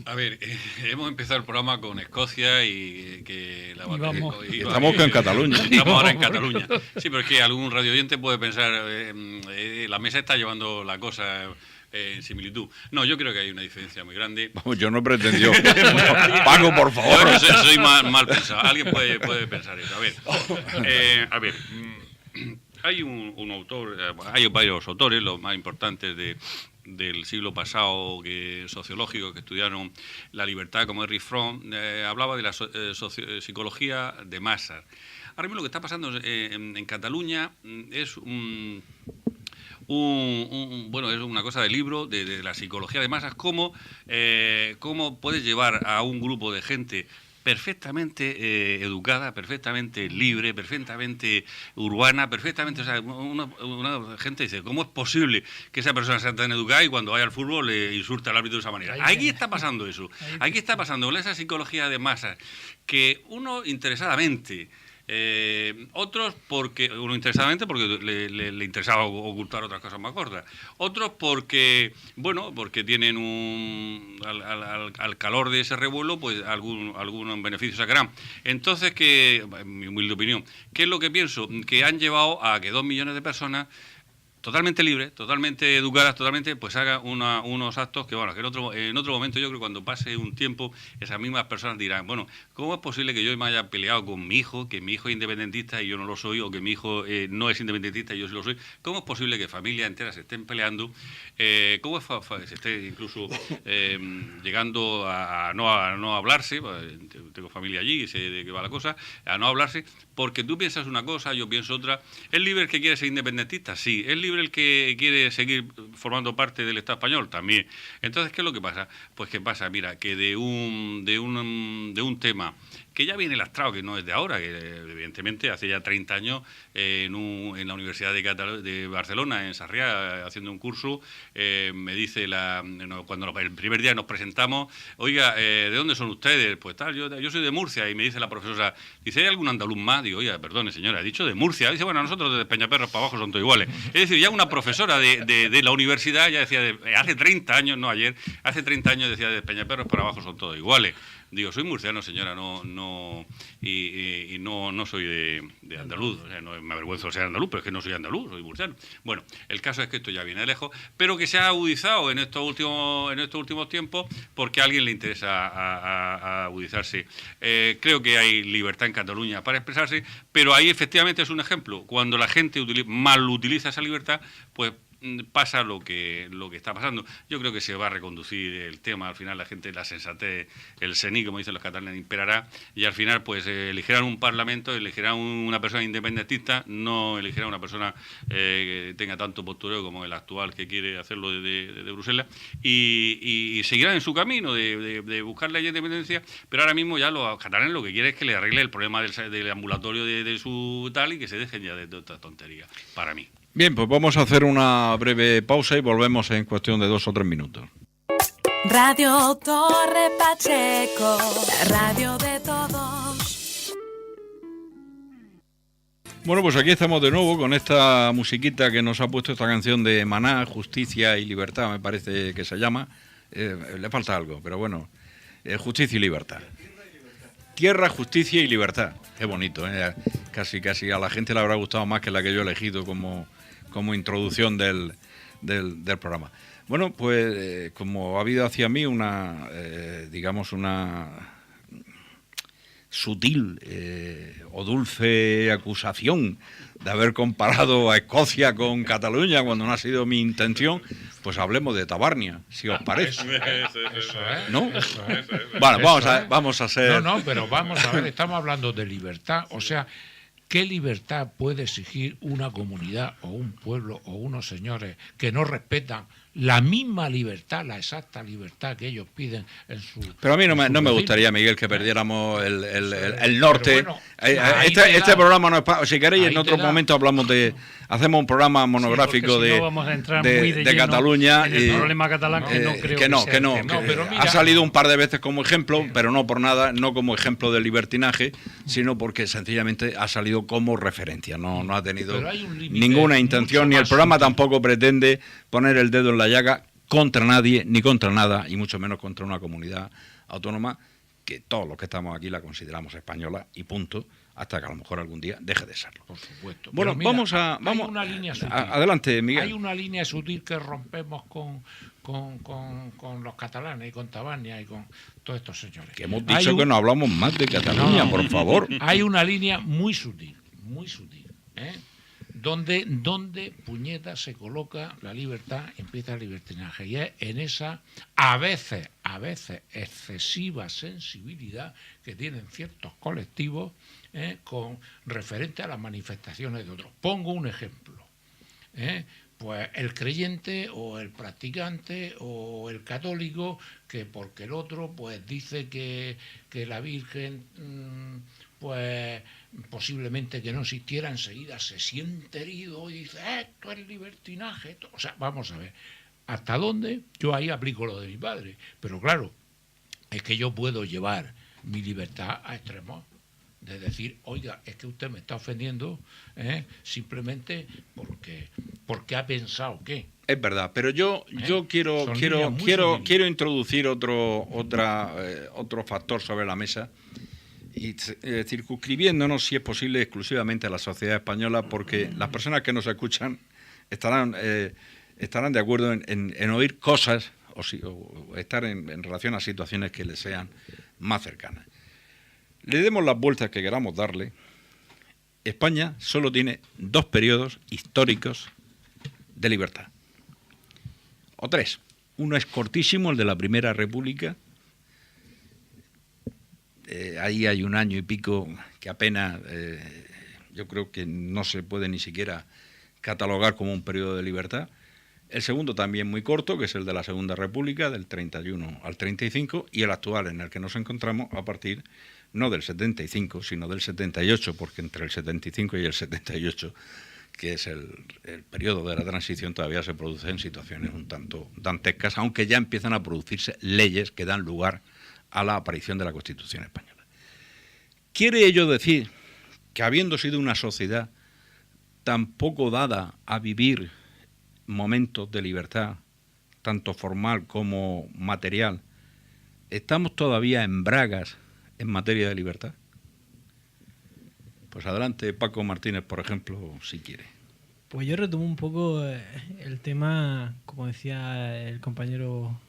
C: A ver, hemos empezado el programa con Escocia y que
B: estamos en Cataluña.
C: Estamos ahora en Cataluña. Sí, pero es que algún radio oyente puede pensar, la mesa está llevando la cosa en similitud. No, yo creo que hay una diferencia muy grande.
B: Vamos, yo no pretendió. Paco, por favor.
C: Yo soy mal pensado. Alguien puede pensar eso. A ver, hay un autor, hay varios autores, los más importantes del siglo pasado, sociológicos, que estudiaron la libertad, como Erich Fromm, hablaba de la psicología de masas. Ahora mismo lo que está pasando en Cataluña es bueno, es una cosa de libro, de la psicología de masas, cómo puedes llevar a un grupo de gente perfectamente educada, perfectamente libre, perfectamente urbana, perfectamente... O sea, una gente dice, ¿cómo es posible que esa persona sea tan educada y cuando vaya al fútbol le insulta al árbitro de esa manera? Aquí está pasando eso. Aquí está pasando esa psicología de masas que uno interesadamente... otros interesadamente porque le interesaba ocultar otras cosas más gordas, otros porque tienen al calor de ese revuelo pues algún beneficio sacarán. Entonces, en mi humilde opinión, ¿qué es lo que pienso? Que han llevado a que 2 millones de personas totalmente libres, totalmente educadas, totalmente, pues haga unos actos que, bueno, que en otro momento, yo creo que cuando pase un tiempo, esas mismas personas dirán, bueno, ¿cómo es posible que yo me haya peleado con mi hijo, que mi hijo es independentista y yo no lo soy, o que mi hijo no es independentista y yo sí lo soy? ¿Cómo es posible que familias enteras se estén peleando? ¿Cómo se esté incluso llegando a no hablarse? Tengo familia allí y sé de qué va la cosa, a no hablarse, porque tú piensas una cosa, yo pienso otra. ¿Es libre el que quiere ser independentista? Sí. ¿Es libre el que quiere seguir formando parte del Estado español? También. Entonces, ¿qué es lo que pasa? Pues que pasa, mira, que de un tema que ya viene lastrado, que no es de ahora, que evidentemente hace ya 30 años en la Universidad de Barcelona, en Sarriá, haciendo un curso, me dice cuando el primer día nos presentamos, oiga, ¿de dónde son ustedes? Pues tal, yo soy de Murcia, y me dice la profesora, dice, ¿hay algún andaluz más? Digo, oiga, perdone señora, he dicho de Murcia. Dice, bueno, nosotros desde Peñaperros para abajo son todos iguales. Es decir, ya una profesora de la universidad ya decía, hace 30 años, no ayer, hace 30 años decía, de Peñaperros para abajo son todos iguales. Digo, soy murciano, señora, no soy de andaluz. O sea, no me avergüenzo de ser andaluz, pero es que no soy andaluz, soy murciano. Bueno, el caso es que esto ya viene de lejos, pero que se ha agudizado en estos últimos tiempos porque a alguien le interesa a agudizarse. Creo que hay libertad en Cataluña para expresarse, pero ahí efectivamente es un ejemplo. Cuando la gente mal utiliza esa libertad, pues pasa lo que está pasando. Yo creo que se va a reconducir el tema, al final la gente, la sensatez, el sení, como dicen los catalanes, imperará, y al final pues elegirán un parlamento, elegirán una persona independentista, no elegirán una persona que tenga tanto postureo como el actual que quiere hacerlo de Bruselas, y seguirán en su camino de buscar la independencia, pero ahora mismo ya los catalanes lo que quieren es que le arregle el problema del ambulatorio de su tal, y que se dejen ya de esta tontería, para mí.
B: Bien, pues vamos a hacer una breve pausa y volvemos en cuestión de 2 o 3 minutos.
G: Radio Torre Pacheco, la radio de todos.
B: Bueno, pues aquí estamos de nuevo con esta musiquita que nos ha puesto esta canción de Maná, Justicia y Libertad, me parece que se llama. Le falta algo, pero bueno, Justicia y Libertad. Tierra, justicia y libertad. Qué bonito, ¿eh? Casi a la gente le habrá gustado más que la que yo he elegido como introducción del programa. Bueno, pues como ha habido hacia mí una sutil o dulce acusación de haber comparado a Escocia con Cataluña cuando no ha sido mi intención, pues hablemos de Tabarnia, si os parece.
F: Eso es.
B: ¿No?
F: Eso es.
B: Bueno, vamos a hacer...
F: No, pero vamos a ver, estamos hablando de libertad, o sea, ¿qué libertad puede exigir una comunidad o un pueblo o unos señores que no respetan la misma libertad, la exacta libertad que ellos piden en su...
B: Pero a mí no me gustaría, Miguel, que perdiéramos el norte.
F: Bueno,
B: este programa no es para... Si queréis, en otro momento hacemos un programa monográfico
E: si no vamos a entrar
B: de
E: muy de lleno
B: Cataluña.
E: en el problema catalán, que no creo
B: que no.
E: sea el tema.
F: pero mira,
B: ha salido un par de veces como ejemplo, pero no por nada, no como ejemplo de libertinaje, sino porque sencillamente ha salido como referencia. No ha tenido ninguna intención, ni el programa tampoco pretende poner el dedo en la llaga contra nadie, ni contra nada, y mucho menos contra una comunidad autónoma que todos los que estamos aquí la consideramos española y punto, hasta que a lo mejor algún día deje de serlo.
F: Por supuesto.
B: Bueno,
F: mira,
B: vamos
F: hay una línea sutil.
B: Adelante, Miguel.
F: Hay una línea sutil que rompemos con los catalanes y con Tabarnia y con todos estos señores.
B: Que hemos dicho que no hablamos más de Cataluña, por favor.
F: Hay una línea muy sutil, ¿eh? Donde puñeta se coloca la libertad, empieza el libertinaje, y es en esa a veces excesiva sensibilidad que tienen ciertos colectivos con referente a las manifestaciones de otros. Pongo un ejemplo, pues el creyente o el practicante o el católico, que porque el otro pues dice que la Virgen pues posiblemente que no existiera, enseguida se siente herido y dice, esto es libertinaje. O sea, vamos a ver, ¿hasta dónde? Yo ahí aplico lo de mi padre, pero claro, es que yo puedo llevar mi libertad a extremos, de decir, oiga, es que usted me está ofendiendo simplemente porque ha pensado que...
B: Es verdad, pero yo quiero introducir otro factor sobre la mesa, y circunscribiéndonos, si es posible, exclusivamente a la sociedad española, porque las personas que nos escuchan estarán de acuerdo en oír cosas o estar en relación a situaciones que les sean más cercanas. Le demos las vueltas que queramos darle, España solo tiene 2 periodos históricos de libertad. O 3. Uno es cortísimo, el de la Primera República. Ahí hay 1 año y pico que apenas, yo creo que no se puede ni siquiera catalogar como un periodo de libertad. El segundo también muy corto, que es el de la Segunda República, del 31 al 35, y el actual en el que nos encontramos a partir no del 75, sino del 78, porque entre el 75 y el 78, que es el periodo de la transición, todavía se producen situaciones un tanto dantescas, aunque ya empiezan a producirse leyes que dan lugar a la aparición de la Constitución española. ¿Quiere ello decir que, habiendo sido una sociedad tan poco dada a vivir momentos de libertad, tanto formal como material, estamos todavía en bragas en materia de libertad? Pues adelante, Paco Martínez, por ejemplo, si quiere.
D: Pues yo retomo un poco el tema, como decía el compañero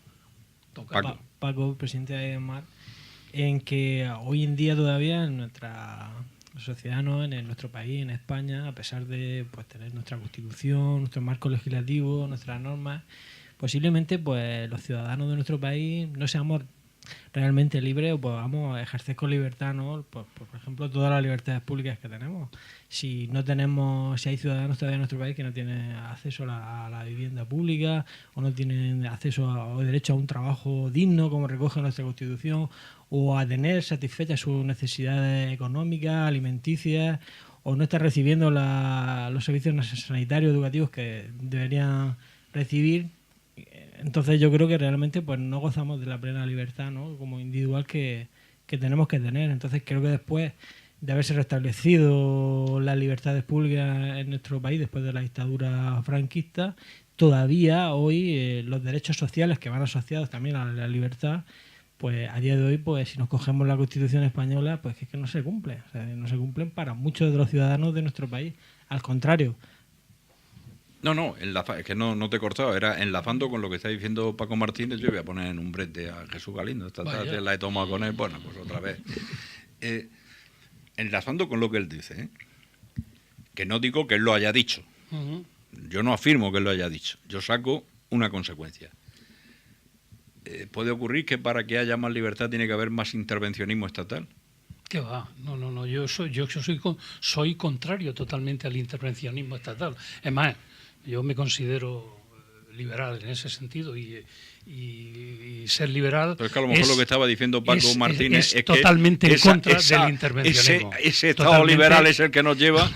D: Paco, presidente de AEMAR, en que hoy en día todavía en nuestra sociedad, ¿no?, en nuestro país, en España, a pesar de pues tener nuestra Constitución, nuestro marco legislativo, nuestras normas, posiblemente pues los ciudadanos de nuestro país no seamos realmente libres o podamos ejercer con libertad, ¿no?, por ejemplo, todas las libertades públicas que tenemos. Si hay ciudadanos todavía en nuestro país que no tienen acceso a la vivienda pública, o no tienen acceso o derecho a un trabajo digno, como recoge nuestra Constitución, o a tener satisfechas sus necesidades económicas, alimenticias, o no están recibiendo los servicios sanitarios, educativos que deberían recibir, entonces yo creo que realmente pues no gozamos de la plena libertad, ¿no?, como individual que tenemos que tener. Entonces creo que después de haberse restablecido las libertades públicas en nuestro país después de la dictadura franquista, todavía hoy los derechos sociales que van asociados también a la libertad, pues a día de hoy, pues si nos cogemos la Constitución española, pues es que no se cumple. O sea, no se cumplen para muchos de los ciudadanos de nuestro país. Al contrario.
B: No, es que no te he cortado, era enlazando con lo que está diciendo Paco Martínez. Yo voy a poner en un brete a Jesús Galindo, esta tarde la he tomado con él, bueno, pues otra vez. Enlazando con lo que él dice, que no digo que él lo haya dicho, yo no afirmo que él lo haya dicho, yo saco una consecuencia. ¿Puede ocurrir que para que haya más libertad tiene que haber más intervencionismo estatal?
E: ¿Qué va? No, yo soy contrario totalmente al intervencionismo estatal. Es más, yo me considero liberal en ese sentido y ser liberal.
B: Pero es que a lo mejor lo que estaba diciendo Paco Martínez es
E: totalmente
B: que
E: en contra del intervencionismo.
B: Ese Estado liberal es el que nos lleva,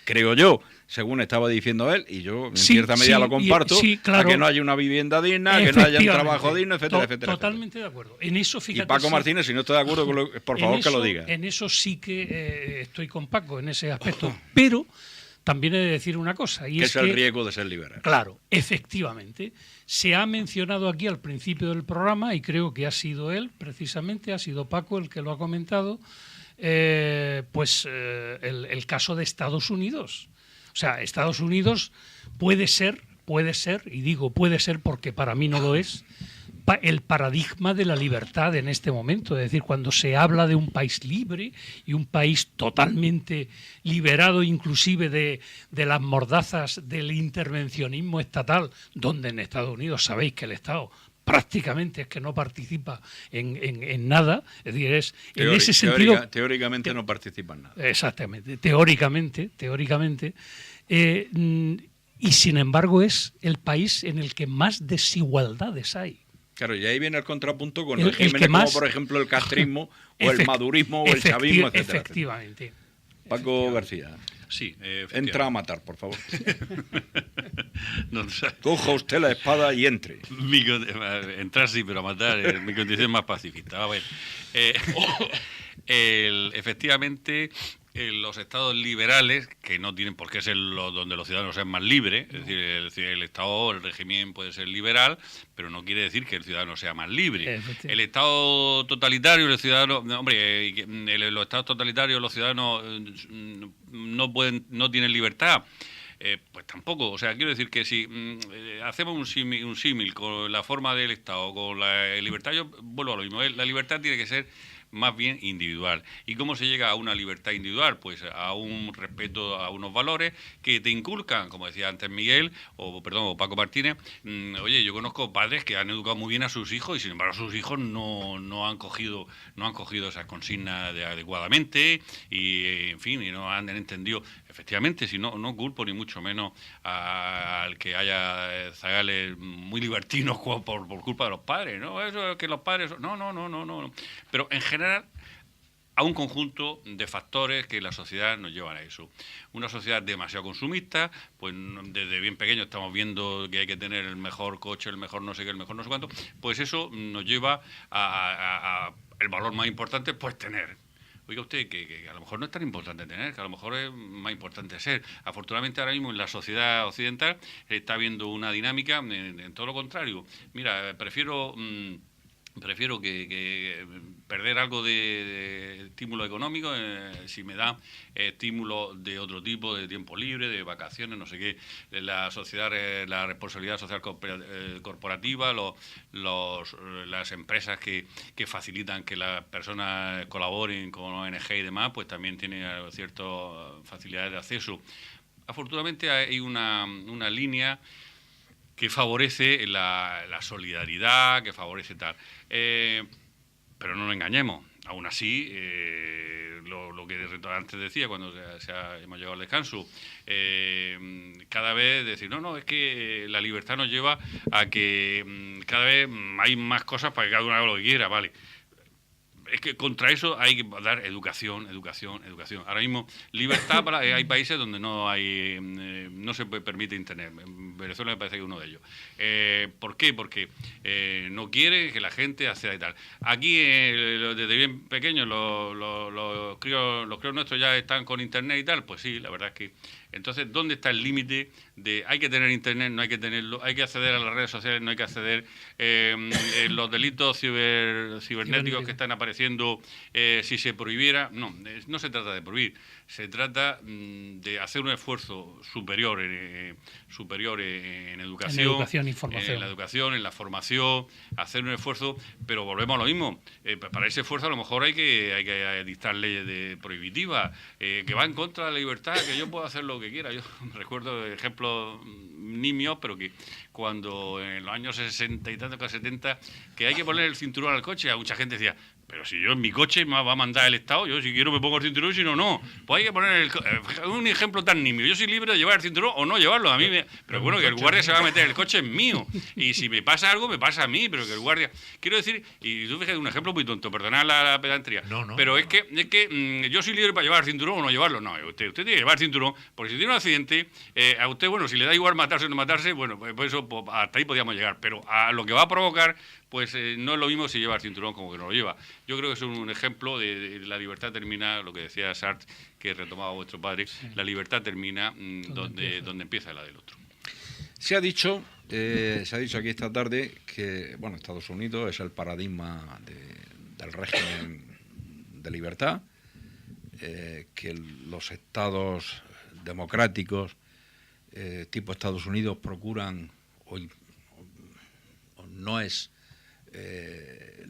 B: creo yo, según estaba diciendo él, y yo en cierta medida lo comparto, claro, a que no haya una vivienda digna, que no haya un trabajo digno, etcétera, etcétera.
E: Totalmente de acuerdo. En eso, fíjate.
B: Y Paco Martínez, si no está de acuerdo, por favor que lo diga.
E: En eso sí que estoy con Paco, en ese aspecto. Pero también he de decir una cosa. Y
B: es el riesgo de ser liberal.
E: Claro, efectivamente. Se ha mencionado aquí al principio del programa, y creo que ha sido él, precisamente, ha sido Paco el que lo ha comentado, el caso de Estados Unidos. O sea, Estados Unidos puede ser, y digo puede ser porque para mí no lo es, el paradigma de la libertad en este momento. Es decir, cuando se habla de un país libre y un país totalmente liberado inclusive de las mordazas del intervencionismo estatal, donde en Estados Unidos sabéis que el Estado prácticamente es que no participa en nada, es decir, en ese sentido...
B: Teóricamente no participa en nada.
E: Exactamente, teóricamente, y sin embargo es el país en el que más desigualdades hay.
B: Claro, y ahí viene el contrapunto con regímenes como, por ejemplo, el castrismo o el madurismo o el chavismo, etcétera.
E: Efectivamente.
B: Paco García.
C: Sí,
B: entra a matar, por favor. Coja usted la espada y entre.
C: Entrar sí, pero a matar, mi condición es más pacifista. Bueno, efectivamente, los estados liberales, que no tienen por qué ser donde los ciudadanos sean más libres, es decir, el estado, el régimen puede ser liberal, pero no quiere decir que el ciudadano sea más libre. El estado totalitario, el ciudadano, los estados totalitarios, los ciudadanos no tienen libertad. Pues tampoco, o sea, quiero decir que si hacemos un símil con la forma del Estado, con la libertad, yo vuelvo a lo mismo, la libertad tiene que ser más bien individual. ¿Y cómo se llega a una libertad individual? Pues a un respeto a unos valores que te inculcan, como decía antes Miguel, o Paco Martínez. Oye, yo conozco padres que han educado muy bien a sus hijos y sin embargo sus hijos no han cogido esas consignas adecuadamente y, en fin, y no han entendido. Efectivamente, si no culpo ni mucho menos al que haya zagales muy libertinos por culpa de los padres, ¿no? Eso es que los padres... No. Pero en general a un conjunto de factores que la sociedad nos llevan a eso. Una sociedad demasiado consumista, pues desde bien pequeño estamos viendo que hay que tener el mejor coche, el mejor no sé qué, el mejor no sé cuánto, pues eso nos lleva a el valor más importante, pues tener. Oiga usted, que a lo mejor no es tan importante tener, que a lo mejor es más importante ser. Afortunadamente ahora mismo en la sociedad occidental está habiendo una dinámica en todo lo contrario. Mira, prefiero que perder algo de estímulo económico si me da estímulo de otro tipo, de tiempo libre, de vacaciones, no sé qué. La sociedad, la responsabilidad social corporativa, las empresas que facilitan que las personas colaboren con ONG y demás, pues también tienen ciertas facilidades de acceso. Afortunadamente hay una línea que favorece la solidaridad, que favorece tal. Pero no nos engañemos. Aún así, lo que antes decía, cuando hemos llegado al descanso, cada vez decir, no, es que la libertad nos lleva a que cada vez hay más cosas para que cada uno haga lo que quiera, ¿vale? Es que contra eso hay que dar educación. Ahora mismo, libertad hay países donde no se permite Internet. En Venezuela me parece que es uno de ellos. ¿Por qué? Porque no quiere que la gente acceda y tal. Aquí, desde bien pequeños, los críos nuestros ya están con Internet y tal. Pues sí, la verdad es que... Entonces, ¿dónde está el límite de hay que tener Internet, no hay que tenerlo, hay que acceder a las redes sociales, no hay que acceder, los delitos cibernéticos que están apareciendo, si se prohibiera? No se trata de prohibir, se trata de hacer un esfuerzo superior en educación,
E: en educación, información.
C: En la educación, en la formación, hacer un esfuerzo, pero volvemos a lo mismo. Para ese esfuerzo a lo mejor hay que dictar leyes prohibitivas, que va en contra de la libertad, que yo puedo hacer lo que quiera. Yo recuerdo ejemplos nimios, pero que cuando en los años 60 y tanto, 70, que hay que poner el cinturón al coche, a mucha gente decía, pero si yo en mi coche me va a mandar el Estado, yo si quiero me pongo el cinturón, si no, no. Pues hay que poner un ejemplo tan nimio. Yo soy libre de llevar el cinturón o no llevarlo. Pero bueno, que el guardia se va a meter, el coche es mío. Y si me pasa algo, me pasa a mí, pero que el guardia... Quiero decir, y tú fíjate, un ejemplo muy tonto, perdonad la pedantría.
F: No.
C: Pero es que yo soy libre para llevar el cinturón o no llevarlo. No, usted tiene que llevar el cinturón, porque si tiene un accidente, a usted, bueno, si le da igual matarse o no matarse, bueno, pues eso hasta ahí podíamos llegar. Pero a lo que va a provocar, pues no es lo mismo si lleva el cinturón como que no lo lleva. Yo creo que es un ejemplo de la libertad termina, lo que decía Sartre, que retomaba vuestro padre, sí. La libertad termina donde empieza la del otro.
B: Se ha dicho aquí esta tarde que Estados Unidos es el paradigma del régimen de libertad, que los estados democráticos tipo Estados Unidos procuran o no es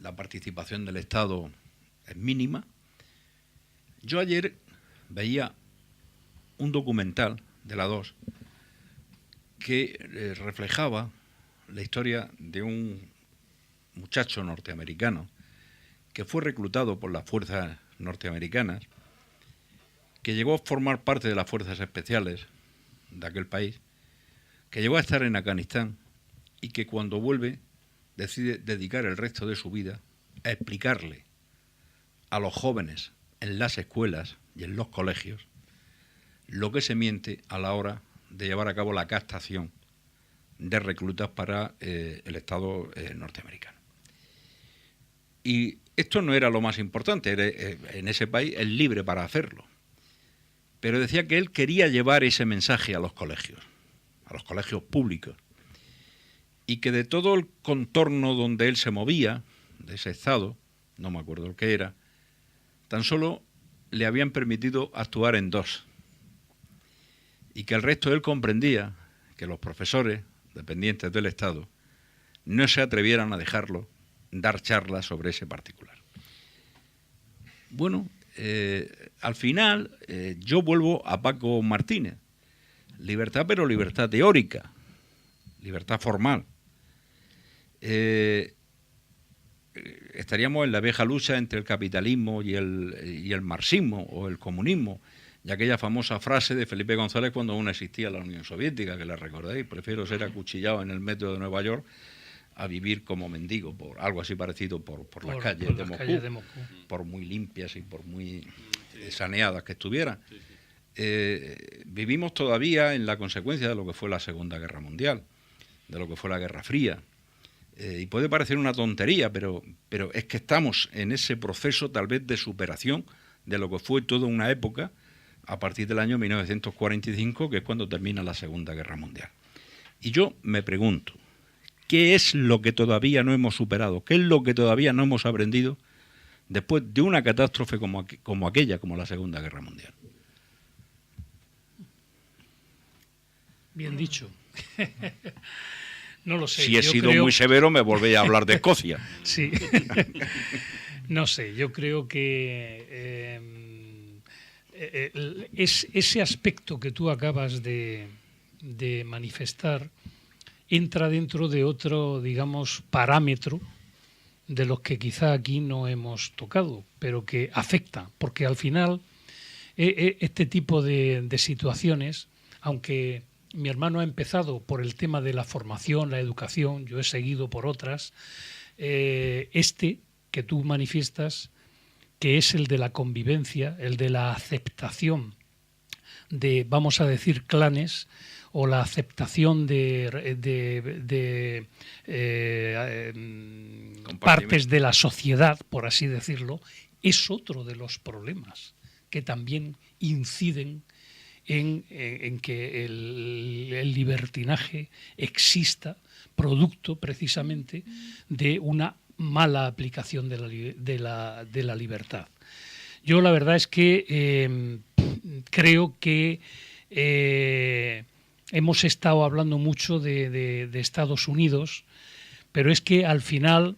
B: la participación del Estado es mínima. Yo ayer veía un documental de la 2 que reflejaba la historia de un muchacho norteamericano que fue reclutado por las fuerzas norteamericanas, que llegó a formar parte de las fuerzas especiales de aquel país, que llegó a estar en Afganistán y que cuando vuelve decide dedicar el resto de su vida a explicarle a los jóvenes en las escuelas y en los colegios lo que se miente a la hora de llevar a cabo la captación de reclutas para el Estado norteamericano. Y esto no era lo más importante, en ese país es libre para hacerlo. Pero decía que él quería llevar ese mensaje a los colegios públicos, y que de todo el contorno donde él se movía, de ese estado, no me acuerdo lo que era, tan solo le habían permitido actuar en 2. Y que el resto él comprendía que los profesores, dependientes del Estado, no se atrevieran a dejarlo dar charlas sobre ese particular. Bueno, al final yo vuelvo a Paco Martínez. Libertad, pero libertad teórica, libertad formal. Estaríamos en la vieja lucha entre el capitalismo y el marxismo o el comunismo, y aquella famosa frase de Felipe González cuando aún existía la Unión Soviética, que la recordáis: prefiero ser acuchillado en el metro de Nueva York a vivir como mendigo, por algo así parecido por las calles
E: por
B: de
E: las
B: Moscú,
E: calles de Moscú.
B: por muy limpias y por muy saneadas que estuvieran. Vivimos todavía en la consecuencia de lo que fue la Segunda Guerra Mundial, de lo que fue la Guerra Fría. Y puede parecer una tontería, pero es que estamos en ese proceso tal vez de superación de lo que fue toda una época a partir del año 1945, que es cuando termina la Segunda Guerra Mundial. Y yo me pregunto, ¿qué es lo que todavía no hemos superado? ¿Qué es lo que todavía no hemos aprendido después de una catástrofe como aquella, como la Segunda Guerra Mundial?
E: Bien dicho. No lo sé.
B: Si he
E: yo
B: sido
E: creo...
B: muy severo, me volvéis a hablar de Escocia.
E: Sí. No sé, yo creo que ese aspecto que tú acabas de manifestar entra dentro de otro, digamos, parámetro de los que quizá aquí no hemos tocado, pero que afecta, porque al final este tipo de situaciones, aunque mi hermano ha empezado por el tema de la formación, la educación, yo he seguido por otras, que tú manifiestas, que es el de la convivencia, el de la aceptación de, vamos a decir, clanes, o la aceptación de partes de la sociedad, por así decirlo, es otro de los problemas que también inciden en que el libertinaje exista, producto precisamente de una mala aplicación de la libertad. Yo la verdad es que creo que hemos estado hablando mucho de Estados Unidos, pero es que al final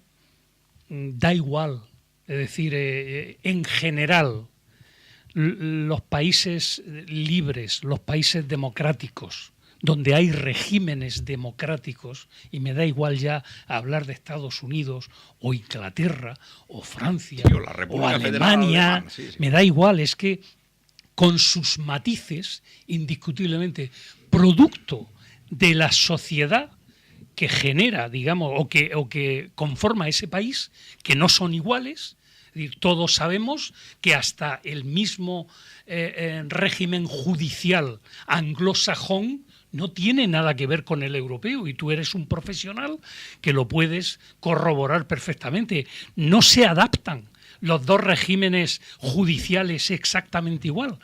E: da igual, es decir, en general, los países libres, los países democráticos, donde hay regímenes democráticos, y me da igual ya hablar de Estados Unidos o Inglaterra o Francia o Alemania, me da igual, es que con sus matices, indiscutiblemente, producto de la sociedad que genera, digamos, o que conforma ese país, que no son iguales. Es decir, todos sabemos que hasta el mismo régimen judicial anglosajón no tiene nada que ver con el europeo, y tú eres un profesional que lo puedes corroborar perfectamente. No se adaptan los dos regímenes judiciales exactamente igual.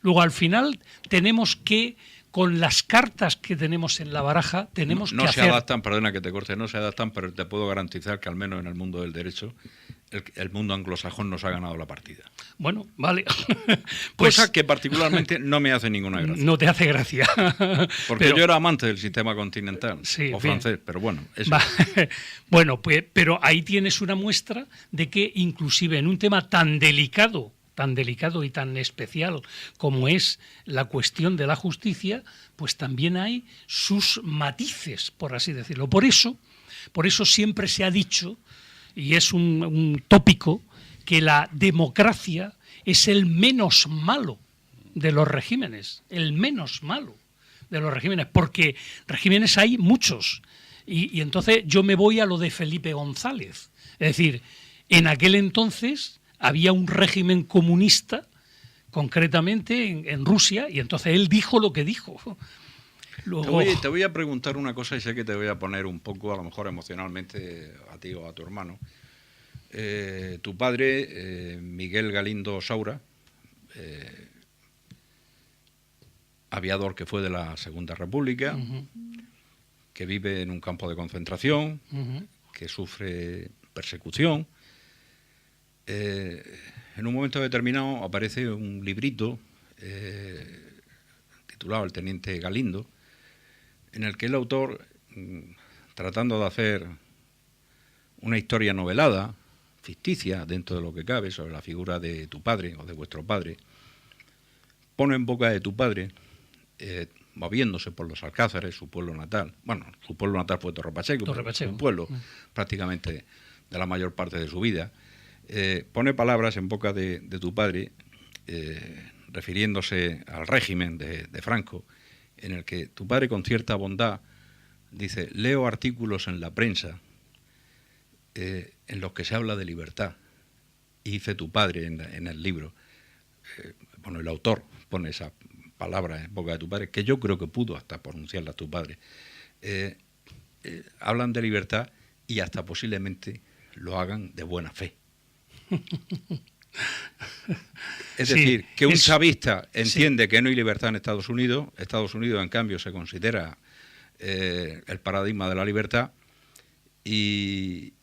E: Luego, al final, tenemos que, con las cartas que tenemos en la baraja, tenemos que hacer...
B: No se adaptan, perdona que te corte, no se adaptan, pero te puedo garantizar que al menos en el mundo del derecho, el mundo anglosajón nos ha ganado la partida.
E: Bueno, vale.
B: Pues, cosa que particularmente no me hace ninguna gracia.
E: No te hace gracia.
B: Porque yo era amante del sistema continental,
E: sí,
B: o francés, pero bueno. Eso.
E: Bueno, pues, pero ahí tienes una muestra de que inclusive en un tema tan delicado y tan especial como es la cuestión de la justicia, pues también hay sus matices, por así decirlo. Por eso siempre se ha dicho, y es un tópico, que la democracia es el menos malo de los regímenes, el menos malo de los regímenes, porque regímenes hay muchos. Y entonces yo me voy a lo de Felipe González. Es decir, en aquel entonces había un régimen comunista, concretamente en Rusia, y entonces él dijo lo que dijo. Luego...
B: Te voy a preguntar una cosa, y sé que te voy a poner un poco, a lo mejor emocionalmente, a ti o a tu hermano. Tu padre, Miguel Galindo Saura, aviador que fue de la Segunda República, que vive en un campo de concentración, que sufre persecución. En un momento determinado aparece un librito titulado El Teniente Galindo, en el que el autor, tratando de hacer una historia novelada, ficticia dentro de lo que cabe, sobre la figura de tu padre o de vuestro padre, pone en boca de tu padre, moviéndose por los Alcázares, su pueblo natal. Bueno, su pueblo natal fue Torre Pacheco, un pueblo prácticamente de la mayor parte de su vida. Pone palabras en boca de tu padre, refiriéndose al régimen de Franco, en el que tu padre, con cierta bondad, dice: leo artículos en la prensa en los que se habla de libertad, y dice tu padre en el libro, bueno, el autor pone esa palabra en boca de tu padre, que yo creo que pudo hasta pronunciarla tu padre, hablan de libertad y hasta posiblemente lo hagan de buena fe. Es decir, que un chavista entiende que no hay libertad en Estados Unidos en cambio se considera el paradigma de la libertad, y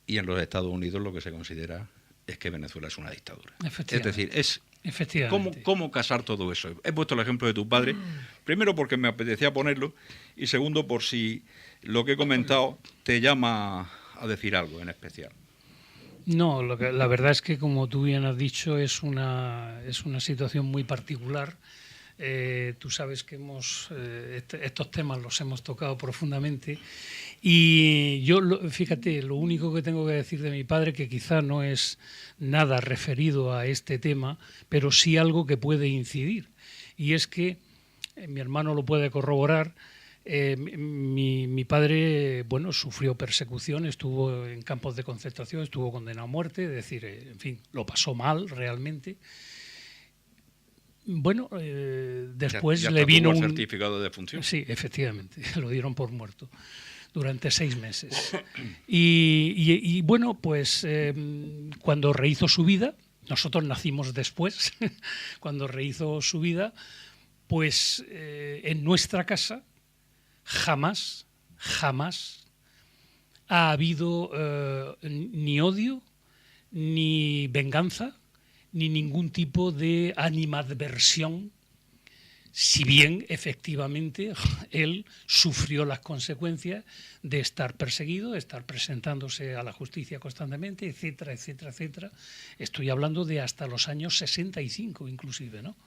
B: en los Estados Unidos lo que se considera es que Venezuela es una dictadura. Es decir, ¿cómo casar todo eso? He puesto el ejemplo de tu padre, primero porque me apetecía ponerlo, y segundo por si lo que he comentado te llama a decir algo en especial.
E: No, la verdad es que, como tú bien has dicho, es una situación muy particular. Tú sabes que estos temas los hemos tocado profundamente, y yo, fíjate, lo único que tengo que decir de mi padre, que quizá no es nada referido a este tema, pero sí algo que puede incidir, y es que mi hermano lo puede corroborar. Mi padre, bueno, sufrió persecución, estuvo en campos de concentración, estuvo condenado a muerte, es decir, en fin, lo pasó mal realmente. Bueno, después
B: ya
E: le vino
B: un certificado de defunción.
E: Sí, efectivamente, lo dieron por muerto durante 6 meses. Y bueno, pues cuando rehizo su vida, nosotros nacimos después, cuando rehizo su vida, pues en nuestra casa jamás ha habido ni odio, ni venganza, ni ningún tipo de animadversión, si bien efectivamente él sufrió las consecuencias de estar perseguido, de estar presentándose a la justicia constantemente, etcétera, etcétera, etcétera. Estoy hablando de hasta los años 65 inclusive, ¿no?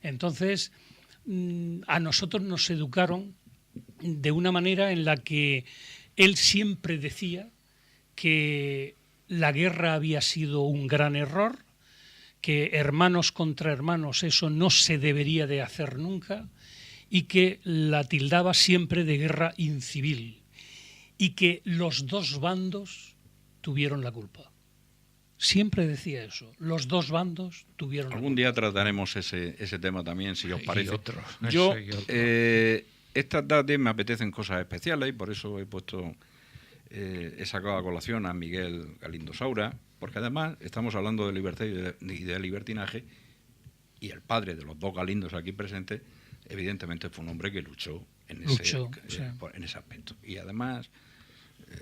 E: Entonces, a nosotros nos educaron de una manera en la que él siempre decía que la guerra había sido un gran error, que hermanos contra hermanos eso no se debería de hacer nunca, y que la tildaba siempre de guerra incivil, y que los dos bandos tuvieron la culpa. Siempre decía eso, los dos bandos tuvieron la culpa.
B: Algún día trataremos ese tema también, si os parece.
F: Yo,
B: estas tardes me apetecen cosas especiales, y por eso he sacado a colación a Miguel Galindo Saura, porque además estamos hablando de libertad y de libertinaje, y el padre de los dos Galindos aquí presentes evidentemente fue un hombre que luchó en ese aspecto, y además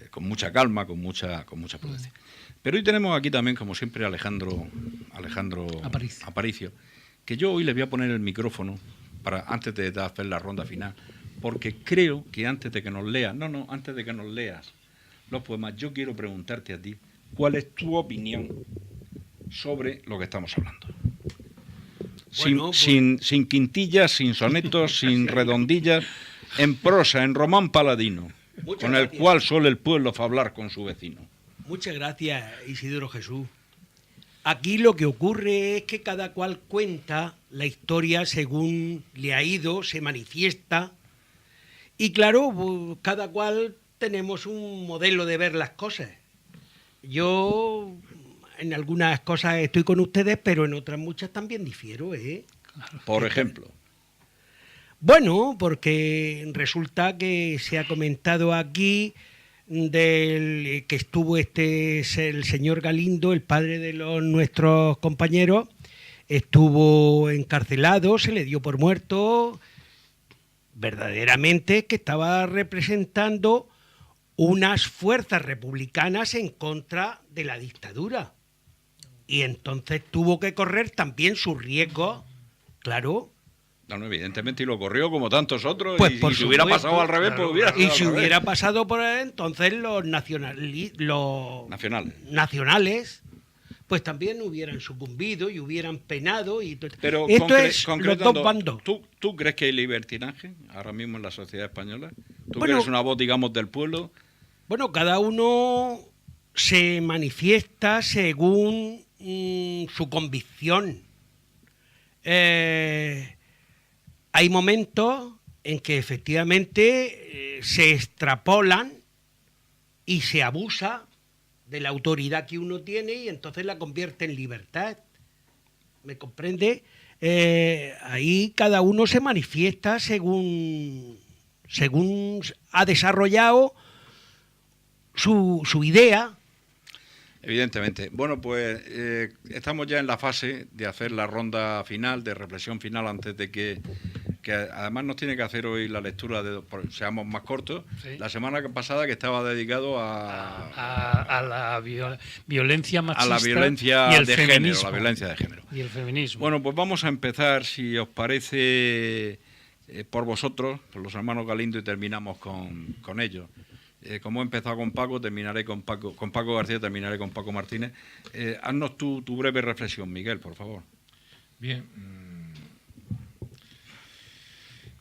B: con mucha calma, con mucha prudencia. Pero hoy tenemos aquí también, como siempre, a Alejandro Aparicio, que yo hoy le voy a poner el micrófono antes de hacer la ronda final, porque creo que antes de que nos leas los poemas, yo quiero preguntarte a ti cuál es tu opinión sobre lo que estamos hablando. Bueno, sin quintillas, sin sonetos, sin redondillas, en prosa, en román paladino, con el cual suele el pueblo hablar con su vecino.
H: Muchas gracias, Isidoro Jesús. Aquí lo que ocurre es que cada cual cuenta la historia según le ha ido, se manifiesta, y claro, cada cual tenemos un modelo de ver las cosas. Yo en algunas cosas estoy con ustedes, pero en otras muchas también difiero, ¿eh?
B: Por ejemplo.
H: Bueno, porque resulta que se ha comentado aquí del que estuvo el señor Galindo, el padre de nuestros compañeros, estuvo encarcelado, se le dio por muerto, verdaderamente que estaba representando unas fuerzas republicanas en contra de la dictadura. Y entonces tuvo que correr también sus riesgos, claro.
B: No, evidentemente, y lo corrió como tantos otros,
H: pues
B: y si hubiera pasado al revés, claro, pues hubiera
H: y si hubiera pasado por entonces los nacionales, pues también hubieran sucumbido y hubieran penado.
B: Pero
H: esto es los dos bandos.
B: ¿Tú crees que hay libertinaje ahora mismo en la sociedad española? ¿Tú que eres una voz, digamos, del pueblo?
H: Bueno, cada uno se manifiesta según su convicción. Hay momentos en que efectivamente se extrapolan y se abusa de la autoridad que uno tiene y entonces la convierte en libertad. ¿Me comprende? Ahí cada uno se manifiesta según ha desarrollado su idea.
B: Evidentemente. Bueno, pues estamos ya en la fase de hacer la ronda final, de reflexión final, antes de que además nos tiene que hacer hoy la lectura, seamos más cortos. Sí. La semana pasada que estaba dedicado a
E: la violencia machista,
B: a la violencia
E: y el
B: de
E: feminismo,
B: género, la violencia de género.
E: Y el feminismo.
B: Bueno, pues vamos a empezar, si os parece, por vosotros, por los hermanos Galindo, y terminamos con ellos. Como he empezado con Paco, terminaré con Paco García, terminaré con Paco Martínez. Haznos tu breve reflexión, Miguel, por favor.
F: Bien.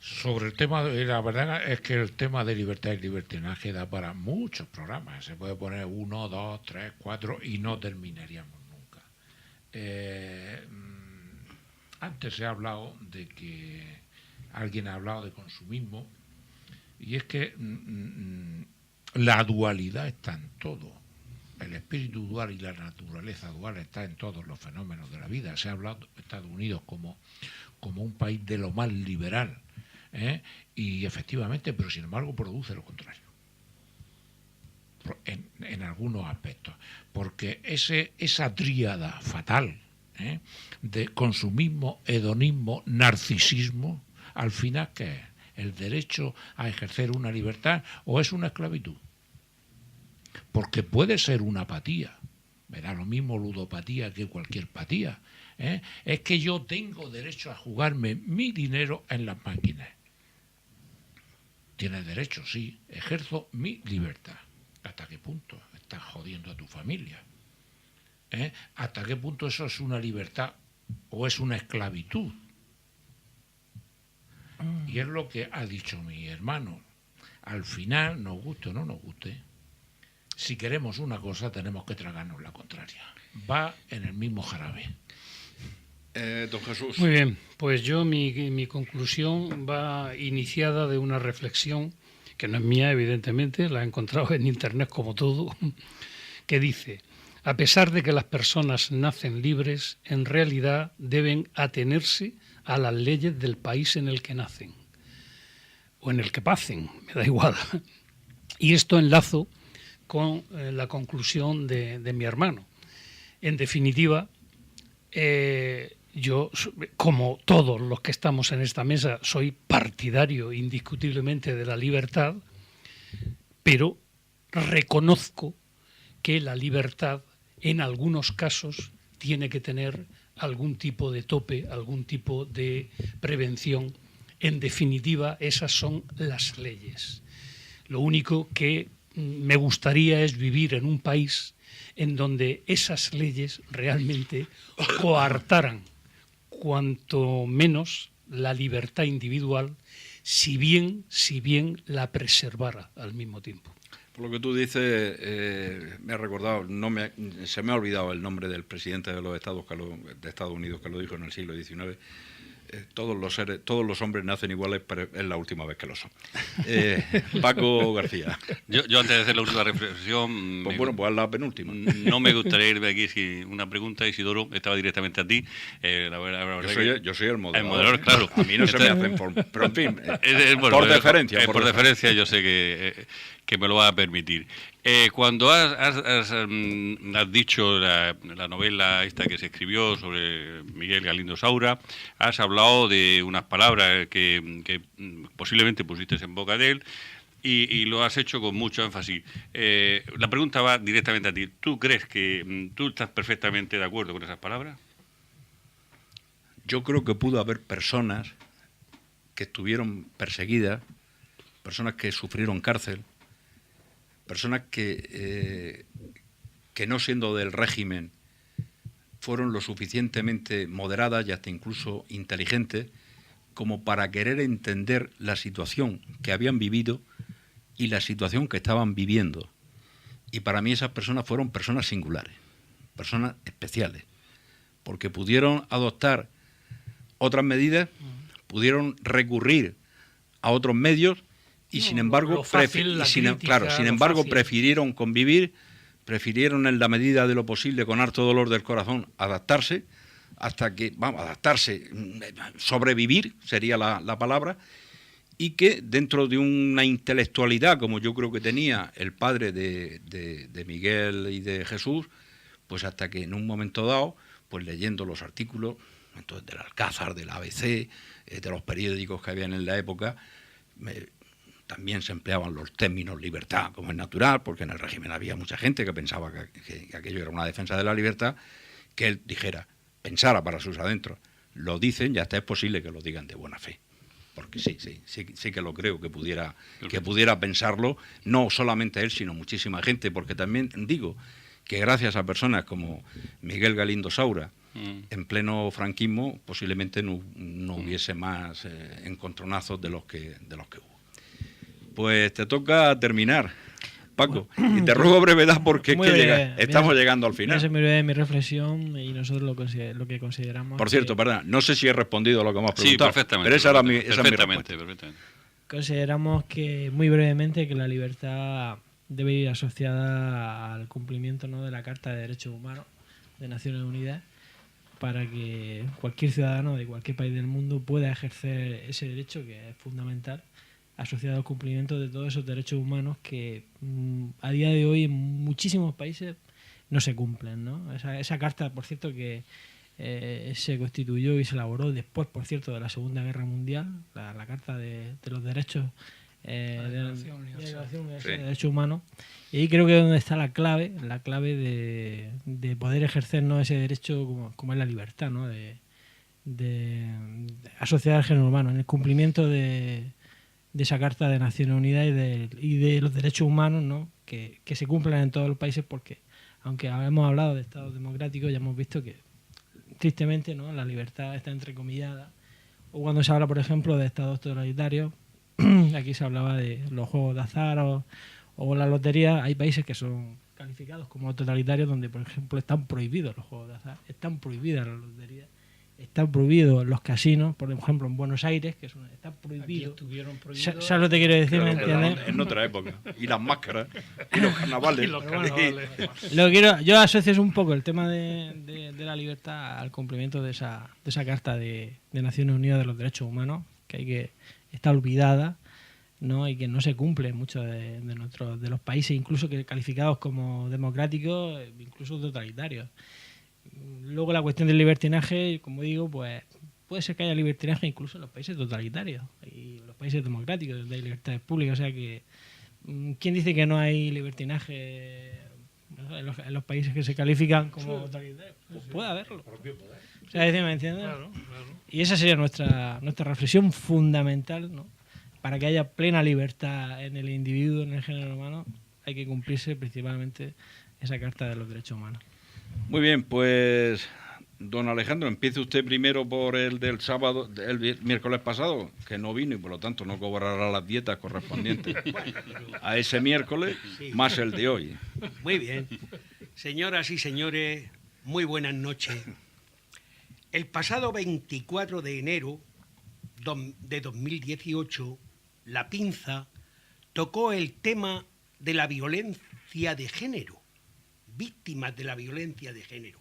F: Sobre el tema, la verdad es que el tema de libertad y libertinaje da para muchos programas. Se puede poner 1, 2, 3, 4 y no terminaríamos nunca. Antes se ha hablado de que alguien ha hablado de consumismo, y es que la dualidad está en todo. El espíritu dual y la naturaleza dual está en todos los fenómenos de la vida. Se ha hablado de Estados Unidos como un país de lo más liberal, y efectivamente, pero sin embargo produce lo contrario en algunos aspectos, porque esa tríada fatal de consumismo, hedonismo, narcisismo, al final, ¿qué es? ¿El derecho a ejercer una libertad o es una esclavitud? Porque puede ser una apatía, me da lo mismo ludopatía que cualquier patía. Es que yo tengo derecho a jugarme mi dinero en las máquinas. Tienes derecho, sí, ejerzo mi libertad. ¿Hasta qué punto estás jodiendo a tu familia? ¿Hasta qué punto eso es una libertad o es una esclavitud? Y es lo que ha dicho mi hermano. Al final, nos guste o no nos guste, si queremos una cosa tenemos que tragarnos la contraria. Va en el mismo jarabe.
B: Don Jesús.
E: Muy bien, pues yo mi conclusión va iniciada de una reflexión que no es mía, evidentemente, la he encontrado en internet como todo, que dice: a pesar de que las personas nacen libres, en realidad deben atenerse a las leyes del país en el que nacen o en el que pasen, me da igual. Y esto enlazo con la conclusión de mi hermano. En definitiva, yo, como todos los que estamos en esta mesa, soy partidario indiscutiblemente de la libertad, pero reconozco que la libertad en algunos casos tiene que tener algún tipo de tope, algún tipo de prevención. En definitiva, esas son las leyes. Lo único que me gustaría es vivir en un país en donde esas leyes realmente coartaran cuanto menos la libertad individual, si bien la preservara al mismo tiempo.
B: Por lo que tú dices, me ha recordado, se me ha olvidado el nombre del presidente de los Estados Unidos que lo dijo en el siglo XIX. Todos los hombres nacen iguales, pero es la última vez que lo son. Paco García.
C: Yo antes de hacer la última reflexión...
B: Pues haz la penúltima.
C: No me gustaría irme aquí sin una pregunta, Isidoro, estaba directamente a ti.
B: Yo soy el moderador.
C: El moderador, claro.
B: A mí no se me hacen pero en fin,
C: bueno,
B: por deferencia.
C: Por deferencia yo sé que me lo va a permitir. Cuando has dicho la novela esta que se escribió sobre Miguel Galindo Saura, has hablado de unas palabras que posiblemente pusiste en boca de él y lo has hecho con mucho énfasis. La pregunta va directamente a ti. ¿Tú crees que tú estás perfectamente de acuerdo con esas palabras?
B: Yo creo que pudo haber personas que estuvieron perseguidas, personas que sufrieron cárcel, personas que no siendo del régimen fueron lo suficientemente moderadas y hasta incluso inteligentes como para querer entender la situación que habían vivido y la situación que estaban viviendo. Y para mí esas personas fueron personas singulares, personas especiales, porque pudieron adoptar otras medidas, pudieron recurrir a otros medios y sin embargo, prefirieron convivir prefirieron en la medida de lo posible, con harto dolor del corazón, adaptarse, sobrevivir sería la palabra, y que dentro de una intelectualidad, como yo creo que tenía el padre de Miguel y de Jesús, pues hasta que en un momento dado, pues leyendo los artículos entonces, del Alcázar, del ABC, de los periódicos que habían en la época, también se empleaban los términos libertad, como es natural, porque en el régimen había mucha gente que pensaba que aquello era una defensa de la libertad, que él dijera, pensara para sus adentros, lo dicen y hasta es posible que lo digan de buena fe. Porque sí que lo creo, que pudiera pensarlo, no solamente él, sino muchísima gente, porque también digo que gracias a personas como Miguel Galindo Saura, en pleno franquismo, posiblemente no hubiese más encontronazos de los que hubo. Pues te toca terminar, Paco, y te ruego brevedad porque es que estamos llegando al final.
D: Esa es mi reflexión y nosotros lo que consideramos...
B: Por cierto, perdón, no sé si he respondido a lo que me has preguntado,
C: perfectamente,
B: pero esa era mi
C: perfectamente.
D: Consideramos que, muy brevemente, que la libertad debe ir asociada al cumplimiento, ¿no?, de la Carta de Derechos Humanos de Naciones Unidas, para que cualquier ciudadano de cualquier país del mundo pueda ejercer ese derecho, que es fundamental, asociado al cumplimiento de todos esos derechos humanos que a día de hoy en muchísimos países no se cumplen, ¿no? Esa carta, por cierto, que se constituyó y se elaboró después, por cierto, de la Segunda Guerra Mundial, la Carta de los Derechos de la Declaración Universal de Derechos Humanos, y ahí creo que es donde está la clave de poder ejercernos ese derecho como es la libertad, ¿no?, de asociar al género humano, en el cumplimiento de esa Carta de Naciones Unidas y de los derechos humanos, ¿no?, que se cumplan en todos los países, porque aunque hemos hablado de Estados democráticos, ya hemos visto que tristemente, ¿no?, la libertad está entrecomillada. O cuando se habla, por ejemplo, de Estados totalitarios, aquí se hablaba de los juegos de azar o la lotería. Hay países que son calificados como totalitarios donde, por ejemplo, están prohibidos los juegos de azar, están prohibidas las loterías, están prohibidos los casinos, por ejemplo, en Buenos Aires, que está prohibido.
E: Estuvieron prohibidos.
D: ¿Sabes lo que quiero decir?
B: Claro,
D: ¿Me entiendes?
B: en otra época. Y las máscaras, y los carnavales.
D: Yo asocio un poco el tema de la libertad al cumplimiento de esa Carta de Naciones Unidas de los Derechos Humanos, que está olvidada, ¿no?, y que no se cumple en muchos de los países, incluso que calificados como democráticos, incluso totalitarios. Luego la cuestión del libertinaje, como digo, pues puede ser que haya libertinaje incluso en los países totalitarios y los países democráticos donde hay libertades públicas. O sea que, ¿quién dice que no hay libertinaje en los países que se califican como totalitarios? Pues puede haberlo. O sea, ¿me entiendes? Claro. Y esa sería nuestra reflexión fundamental, ¿no? Para que haya plena libertad en el individuo, en el género humano, hay que cumplirse principalmente esa Carta de los Derechos Humanos.
B: Muy bien, pues don Alejandro, empiece usted primero por el del sábado, el miércoles pasado, que no vino y por lo tanto no cobrará las dietas correspondientes a ese miércoles, más el de hoy.
H: Muy bien. Señoras y señores, muy buenas noches. El pasado 24 de enero de 2018, La Pinza tocó el tema de la violencia de género, víctimas de la violencia de género.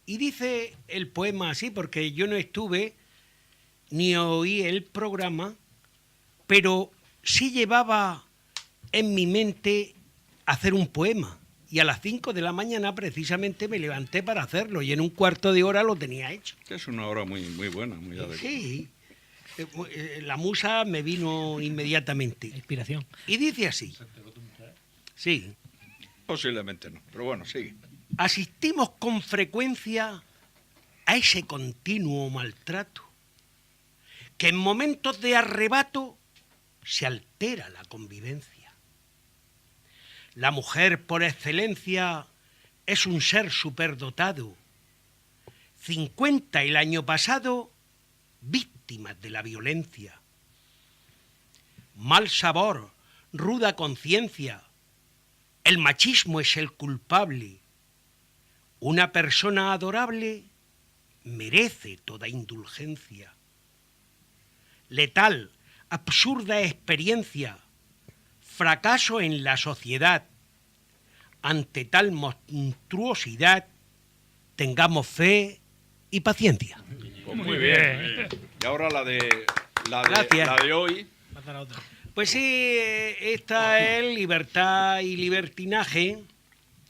H: Y dice el poema así, porque yo no estuve ni oí el programa, pero sí llevaba en mi mente hacer un poema. Y a las 5 de la mañana precisamente me levanté para hacerlo y en un cuarto de hora lo tenía hecho.
B: Es una hora muy buena, muy adecuada.
H: Sí, la musa me vino inmediatamente.
D: Inspiración.
H: Y dice así. Sí.
B: Posiblemente no, pero bueno, sigue.
H: Asistimos con frecuencia a ese continuo maltrato, que en momentos de arrebato se altera la convivencia. La mujer por excelencia es un ser superdotado. 50 el año pasado, víctimas de la violencia. Mal sabor, ruda conciencia. El machismo es el culpable. Una persona adorable merece toda indulgencia. Letal, absurda experiencia. Fracaso en la sociedad. ante tal monstruosidad, tengamos fe y paciencia.
F: Pues muy bien. Y ahora la de hoy.
H: Pues sí, esta es Libertad y Libertinaje,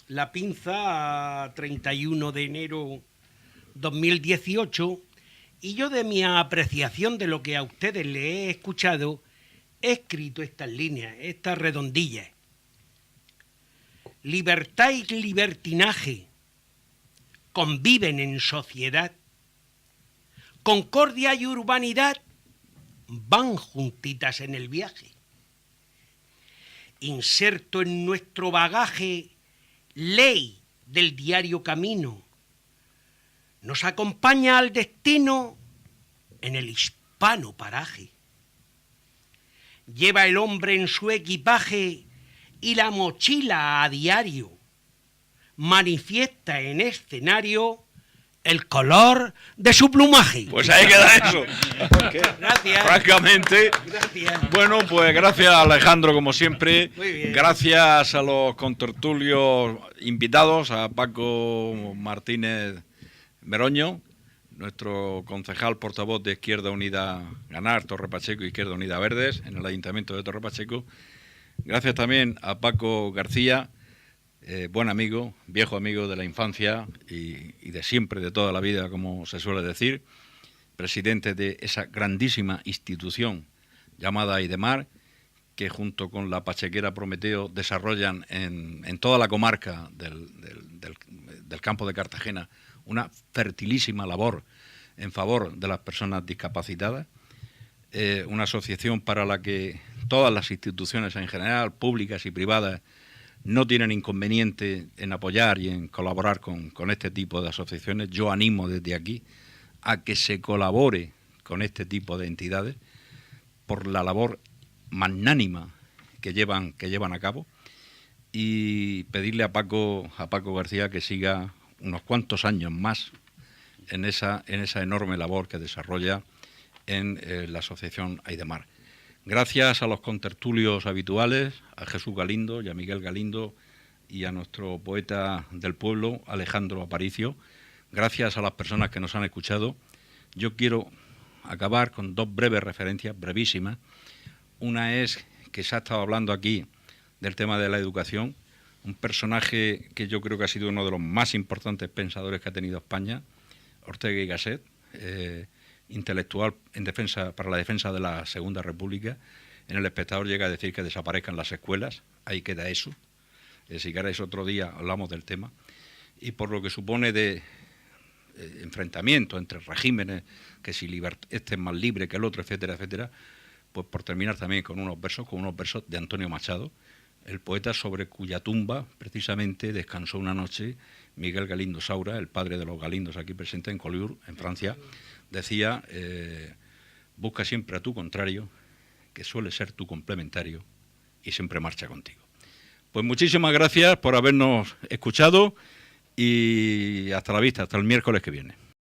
H: La Pinza, 31 de enero 2018, y yo de mi apreciación de lo que a ustedes les he escuchado, he escrito estas líneas, estas redondillas. Libertad y libertinaje conviven en sociedad, concordia y urbanidad van juntitas en el viaje. Inserto en nuestro bagaje ley del diario camino, nos acompaña al destino en el hispano paraje. Lleva el hombre en su equipaje y la mochila a diario, manifiesta en escenario el color de su plumaje.
F: Pues ahí queda eso.
H: Gracias.
F: Francamente,
H: Gracias.
F: bueno, pues gracias Alejandro, como siempre.
H: Muy bien.
F: Gracias a los contertulios invitados, a Paco Martínez Meroño, nuestro concejal portavoz de Izquierda Unida Ganar, Torre Pacheco, Izquierda Unida Verdes, en el Ayuntamiento de Torre Pacheco. Gracias también a Paco García, buen amigo, viejo amigo de la infancia y de siempre, de toda la vida, como se suele decir, presidente de esa grandísima institución llamada Aidemar, que junto con la Pachequera Prometeo desarrollan en toda la comarca del campo de Cartagena una fertilísima labor en favor de las personas discapacitadas, una asociación para la que todas las instituciones en general, públicas y privadas, no tienen inconveniente en apoyar y en colaborar con este tipo de asociaciones. Yo animo desde aquí a que se colabore con este tipo de entidades por la labor magnánima que llevan a cabo, y pedirle a Paco García que siga unos cuantos años más en esa enorme labor que desarrolla en la asociación Aidemar. Gracias a los contertulios habituales, a Jesús Galindo y a Miguel Galindo, y a nuestro poeta del pueblo, Alejandro Aparicio. Gracias a las personas que nos han escuchado. Yo quiero acabar con dos breves referencias, brevísimas. Una es que se ha estado hablando aquí del tema de la educación, un personaje que yo creo que ha sido uno de los más importantes pensadores que ha tenido España, Ortega y Gasset, intelectual para la defensa de la Segunda República. En El Espectador llega a decir que desaparezcan las escuelas, ahí queda eso. Si queréis otro día hablamos del tema. Y por lo que supone de enfrentamiento entre regímenes, que si este es más libre que el otro, etcétera, etcétera, pues por terminar también con unos versos de Antonio Machado, el poeta sobre cuya tumba precisamente descansó una noche Miguel Galindo Saura, el padre de los Galindos aquí presente en Collioure, en Francia. Decía, busca siempre a tu contrario, que suele ser tu complementario, y siempre marcha contigo. Pues muchísimas gracias por habernos escuchado y hasta la vista, hasta el miércoles que viene.